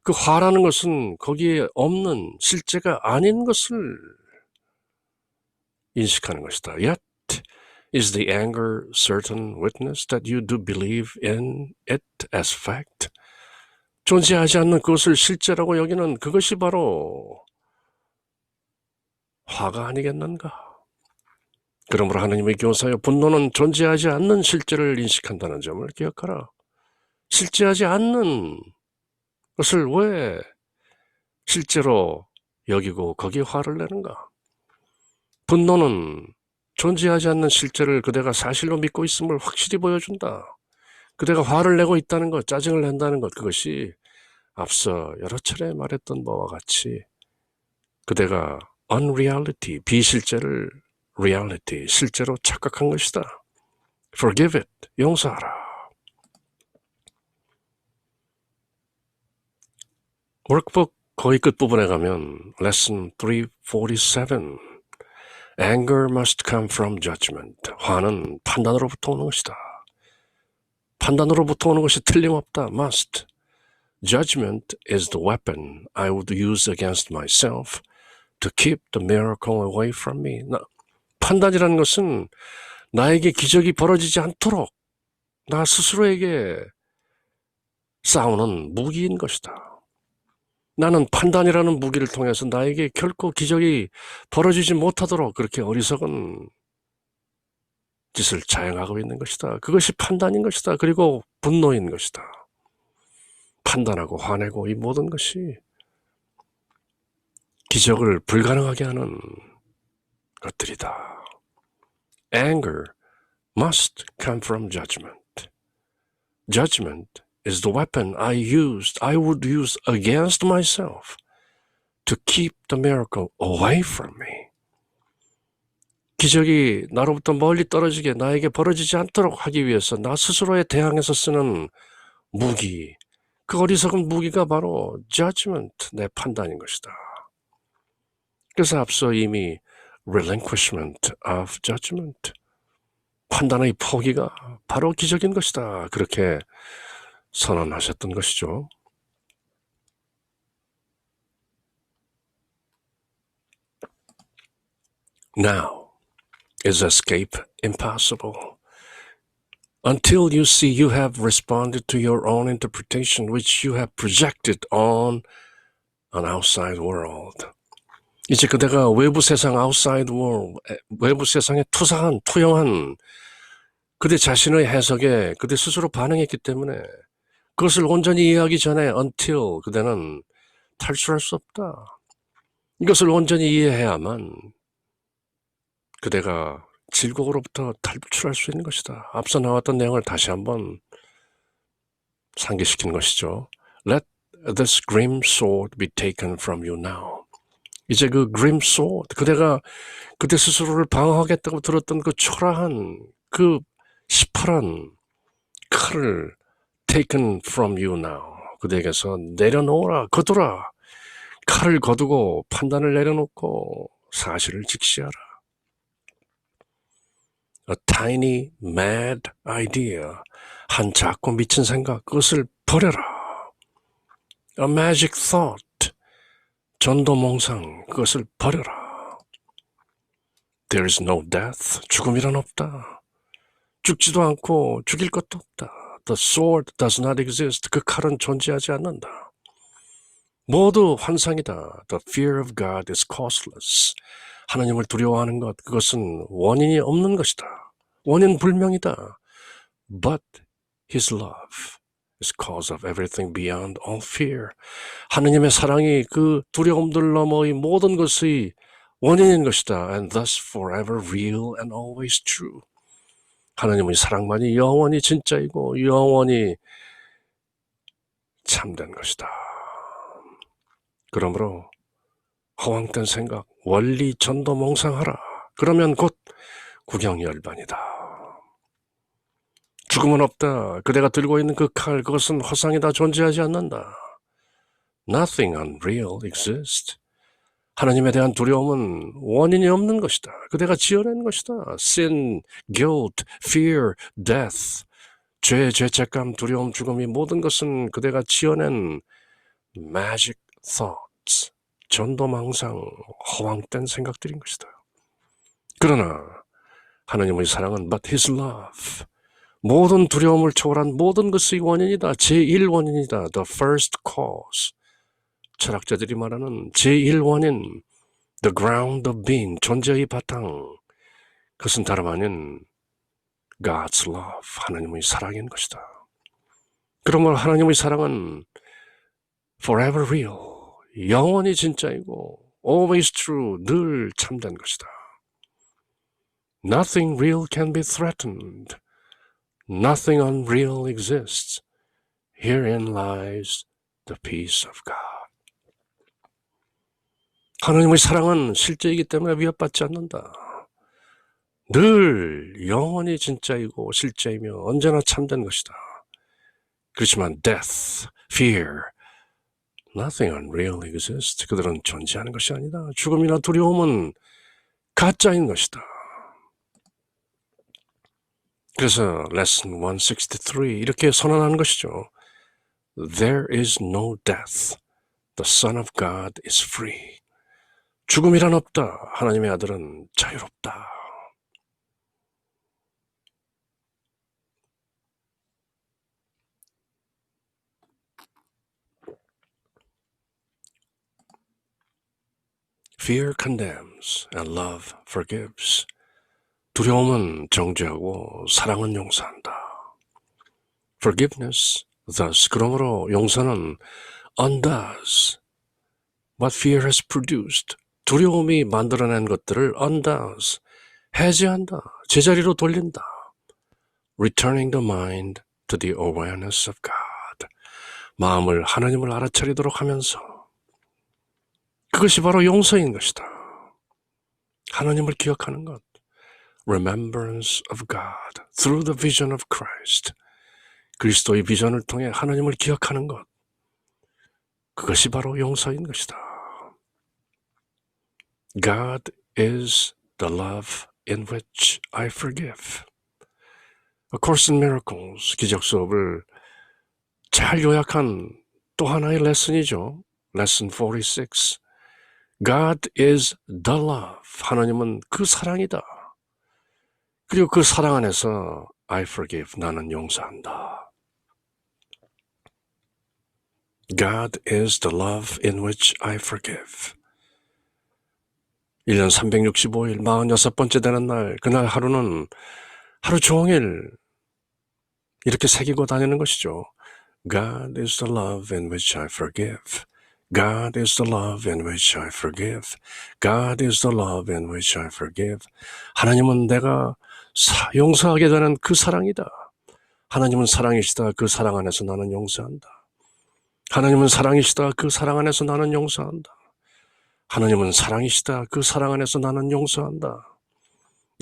그 화라는 것은 거기에 없는 실제가 아닌 것을 인식하는 것이다. Yet is the anger certain witness that you do believe in it as fact? 존재하지 않는 그것을 실제라고 여기는 그것이 바로 화가 아니겠는가? 그러므로 하나님의 교사여 분노는 존재하지 않는 실제를 인식한다는 점을 기억하라. 실제하지 않는 것을 왜 실제로 여기고 거기에 화를 내는가? 분노는 존재하지 않는 실제를 그대가 사실로 믿고 있음을 확실히 보여준다. 그대가 화를 내고 있다는 것, 짜증을 낸다는 것, 그것이 앞서 여러 차례 말했던 바와 같이 그대가 unreality, 비실제를 reality, 실제로 착각한 것이다. Forgive it, 용서하라. 워크북 거의 끝부분에 가면 Lesson 347, Anger must come from judgment. 화는 판단으로부터 오는 것이다. 판단으로부터 오는 것이 틀림없다. Must. Judgment is the weapon I would use against myself to keep the miracle away from me. 판단이라는 것은 나에게 기적이 벌어지지 않도록 나 스스로에게 싸우는 무기인 것이다. 나는 판단이라는 무기를 통해서 나에게 결코 기적이 벌어지지 못하도록 그렇게 어리석은 짓을 자행하고 있는 것이다. 그것이 판단인 것이다. 그리고 분노인 것이다. 판단하고 화내고 이 모든 것이 기적을 불가능하게 하는 것들이다. Anger must come from judgment. Judgment is the weapon I would use against myself to keep the miracle away from me. 기적이 나로부터 멀리 떨어지게 나에게 벌어지지 않도록 하기 위해서 나 스스로에 대항해서 쓰는 무기, 그 어리석은 무기가 바로 judgment, 내 판단인 것이다. 그래서 앞서 이미 relinquishment of judgment, 판단의 포기가 바로 기적인 것이다. 그렇게 선언하셨던 것이죠. Now is escape impossible. Until you see you have responded to your own interpretation which you have projected on an outside world. 이제 그대가 외부 세상 outside world, 외부 세상에 투영한 그대 자신의 해석에 그대 스스로 반응했기 때문에 그것을 온전히 이해하기 전에 until 그대는 탈출할 수 없다. 이것을 온전히 이해해야만 그대가 질곡으로부터 탈출할 수 있는 것이다. 앞서 나왔던 내용을 다시 한번 상기시키는 것이죠. Let this grim sword be taken from you now. 이제 그 grim sword, 그대가 그대 스스로를 방어하겠다고 들었던 그 초라한, 그 시퍼런 칼을 taken from you now. 그대에게서 내려놓으라, 거두라. 칼을 거두고 판단을 내려놓고 사실을 직시하라. A tiny mad idea, 한 작고 미친 생각, 그것을 버려라. A magic thought, 전도몽상, 그것을 버려라. There is no death, 죽음이란 없다. 죽지도 않고 죽일 것도 없다. The sword does not exist, 그 칼은 존재하지 않는다. 모두 환상이다. The fear of God is causeless. 하나님을 두려워하는 것, 그것은 원인이 없는 것이다. 원인 불명이다. But His love is cause of everything beyond all fear. 하나님의 사랑이 그 두려움들 너머의 모든 것의 원인인 것이다. And thus forever real and always true. 하나님의 사랑만이 영원히 진짜이고 영원히 참된 것이다. 그러므로 허황된 생각, 원리 전도몽상하라. 그러면 곧 구경열반이다. 죽음은 없다. 그대가 들고 있는 그 칼, 그것은 허상이다. 존재하지 않는다. Nothing unreal exists. 하나님에 대한 두려움은 원인이 없는 것이다. 그대가 지어낸 것이다. Sin, guilt, fear, death. 죄, 죄책감, 두려움, 죽음이 모든 것은 그대가 지어낸 magic thoughts, 전도망상, 허황된 생각들인 것이다. 그러나 하나님의 사랑은 but His love, 모든 두려움을 초월한 모든 것의 원인이다. 제1원인이다. The first cause. 철학자들이 말하는 제1원인, the ground of being, 존재의 바탕. 그것은 다름 아닌 God's love, 하나님의 사랑인 것이다. 그러므로 하나님의 사랑은 forever real, 영원히 진짜이고 always true, 늘 참된 것이다. Nothing real can be threatened. Nothing unreal exists. Herein lies the peace of God. 하나님의 사랑은 실제이기 때문에 위협받지 않는다. 늘 영원히 진짜이고 실제이며 언제나 참된 것이다. 그렇지만 death, fear, nothing unreal exists. 그들은 존재하는 것이 아니다. 죽음이나 두려움은 가짜인 것이다. 그래서 lesson 163 이렇게 선언하는 것이죠. There is no death. The Son of God is free. 죽음이란 없다. 하나님의 아들은 자유롭다. Fear condemns and love forgives. 두려움은 정죄하고 사랑은 용서한다. Forgiveness, thus, 그러므로 용서는 undoes what fear has produced. 두려움이 만들어낸 것들을 undoes, 해제한다, 제자리로 돌린다. Returning the mind to the awareness of God. 마음을 하나님을 알아차리도록 하면서 그것이 바로 용서인 것이다. 하나님을 기억하는 것. Remembrance of God through the vision of Christ. 그리스도의 비전을 통해 하나님을 기억하는 것. 그것이 바로 용서인 것이다. God is the love in which I forgive. A Course in Miracles 기적 수업을 잘 요약한 또 하나의 레슨이죠. Lesson 46. God is the love. 하나님은 그 사랑이다. 그리고 그 사랑 안에서 I forgive. 나는 용서한다. God is the love in which I forgive. 1년 365일 46번째 되는 날, 그날 하루는 하루 종일 이렇게 새기고 다니는 것이죠. God is the love in which I forgive. God is the love in which I forgive. God is the love in which I forgive. 하나님은 내가 용서하게 되는 그 사랑이다. 하나님은 사랑이시다. 그 사랑 안에서 나는 용서한다. 하나님은 사랑이시다. 그 사랑 안에서 나는 용서한다. 하나님은 사랑이시다. 그 사랑 안에서 나는 용서한다.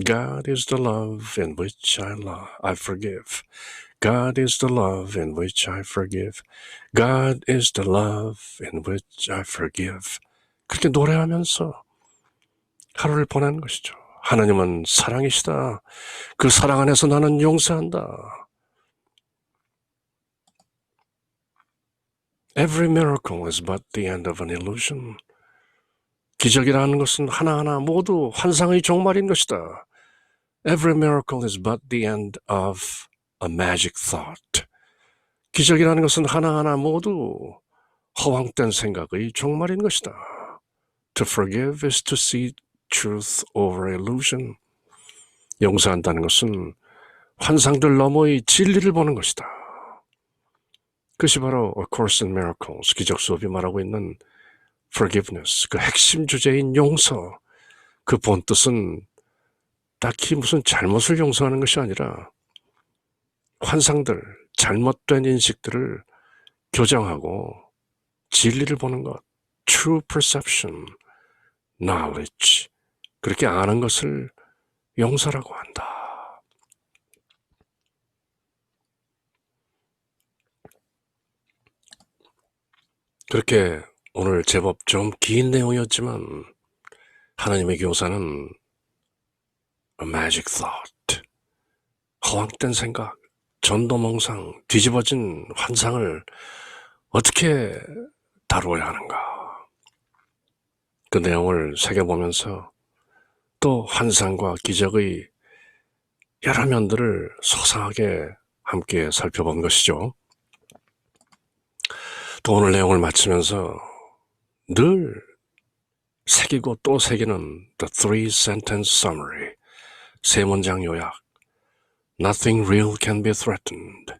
God is the love in which I forgive. God is the love in which I forgive. God is the love in which I forgive. 그렇게 노래하면서 하루를 보내는 것이죠. 하나님은 사랑이시다. 그 사랑 안에서 나는 용서한다. Every miracle is but the end of an illusion. 기적이라는 것은 하나하나 모두 환상의 종말인 것이다. Every miracle is but the end of a magic thought. 기적이라는 것은 하나하나 모두 허황된 생각의 종말인 것이다. To forgive is to see truth over illusion. 용서한다는 것은 환상들 너머의 진리를 보는 것이다. 그것이 바로 A Course in Miracles, 기적 수업이 말하고 있는 forgiveness, 그 핵심 주제인 용서. 그 본뜻은 딱히 무슨 잘못을 용서하는 것이 아니라 환상들, 잘못된 인식들을 교정하고 진리를 보는 것, true perception, knowledge, 그렇게 아는 것을 용서라고 한다. 그렇게 오늘 제법 좀 긴 내용이었지만 하나님의 교사는 a magic thought, 허황된 생각, 전도몽상, 뒤집어진 환상을 어떻게 다루어야 하는가. 그 내용을 새겨보면서 또 환상과 기적의 여러 면들을 소상하게 함께 살펴본 것이죠. 또 오늘 내용을 마치면서 늘 새기고 또 새기는 The Three Sentence Summary, 세 문장 요약. Nothing real can be threatened.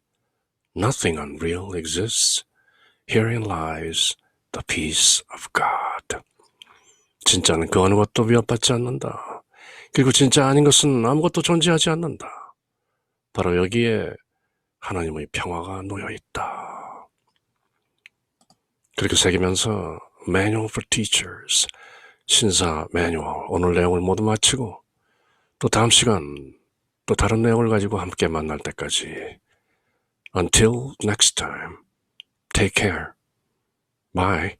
Nothing unreal exists. Herein lies the peace of God. 진짜는 그 어느 것도 위협받지 않는다. 그리고 진짜 아닌 것은 아무것도 존재하지 않는다. 바로 여기에 하나님의 평화가 놓여있다. 그렇게 새기면서 Manual for Teachers, 신사 매뉴얼, 오늘 내용을 모두 마치고 또 다음 시간 또 다른 내용을 가지고 함께 만날 때까지 Until next time, take care. Bye.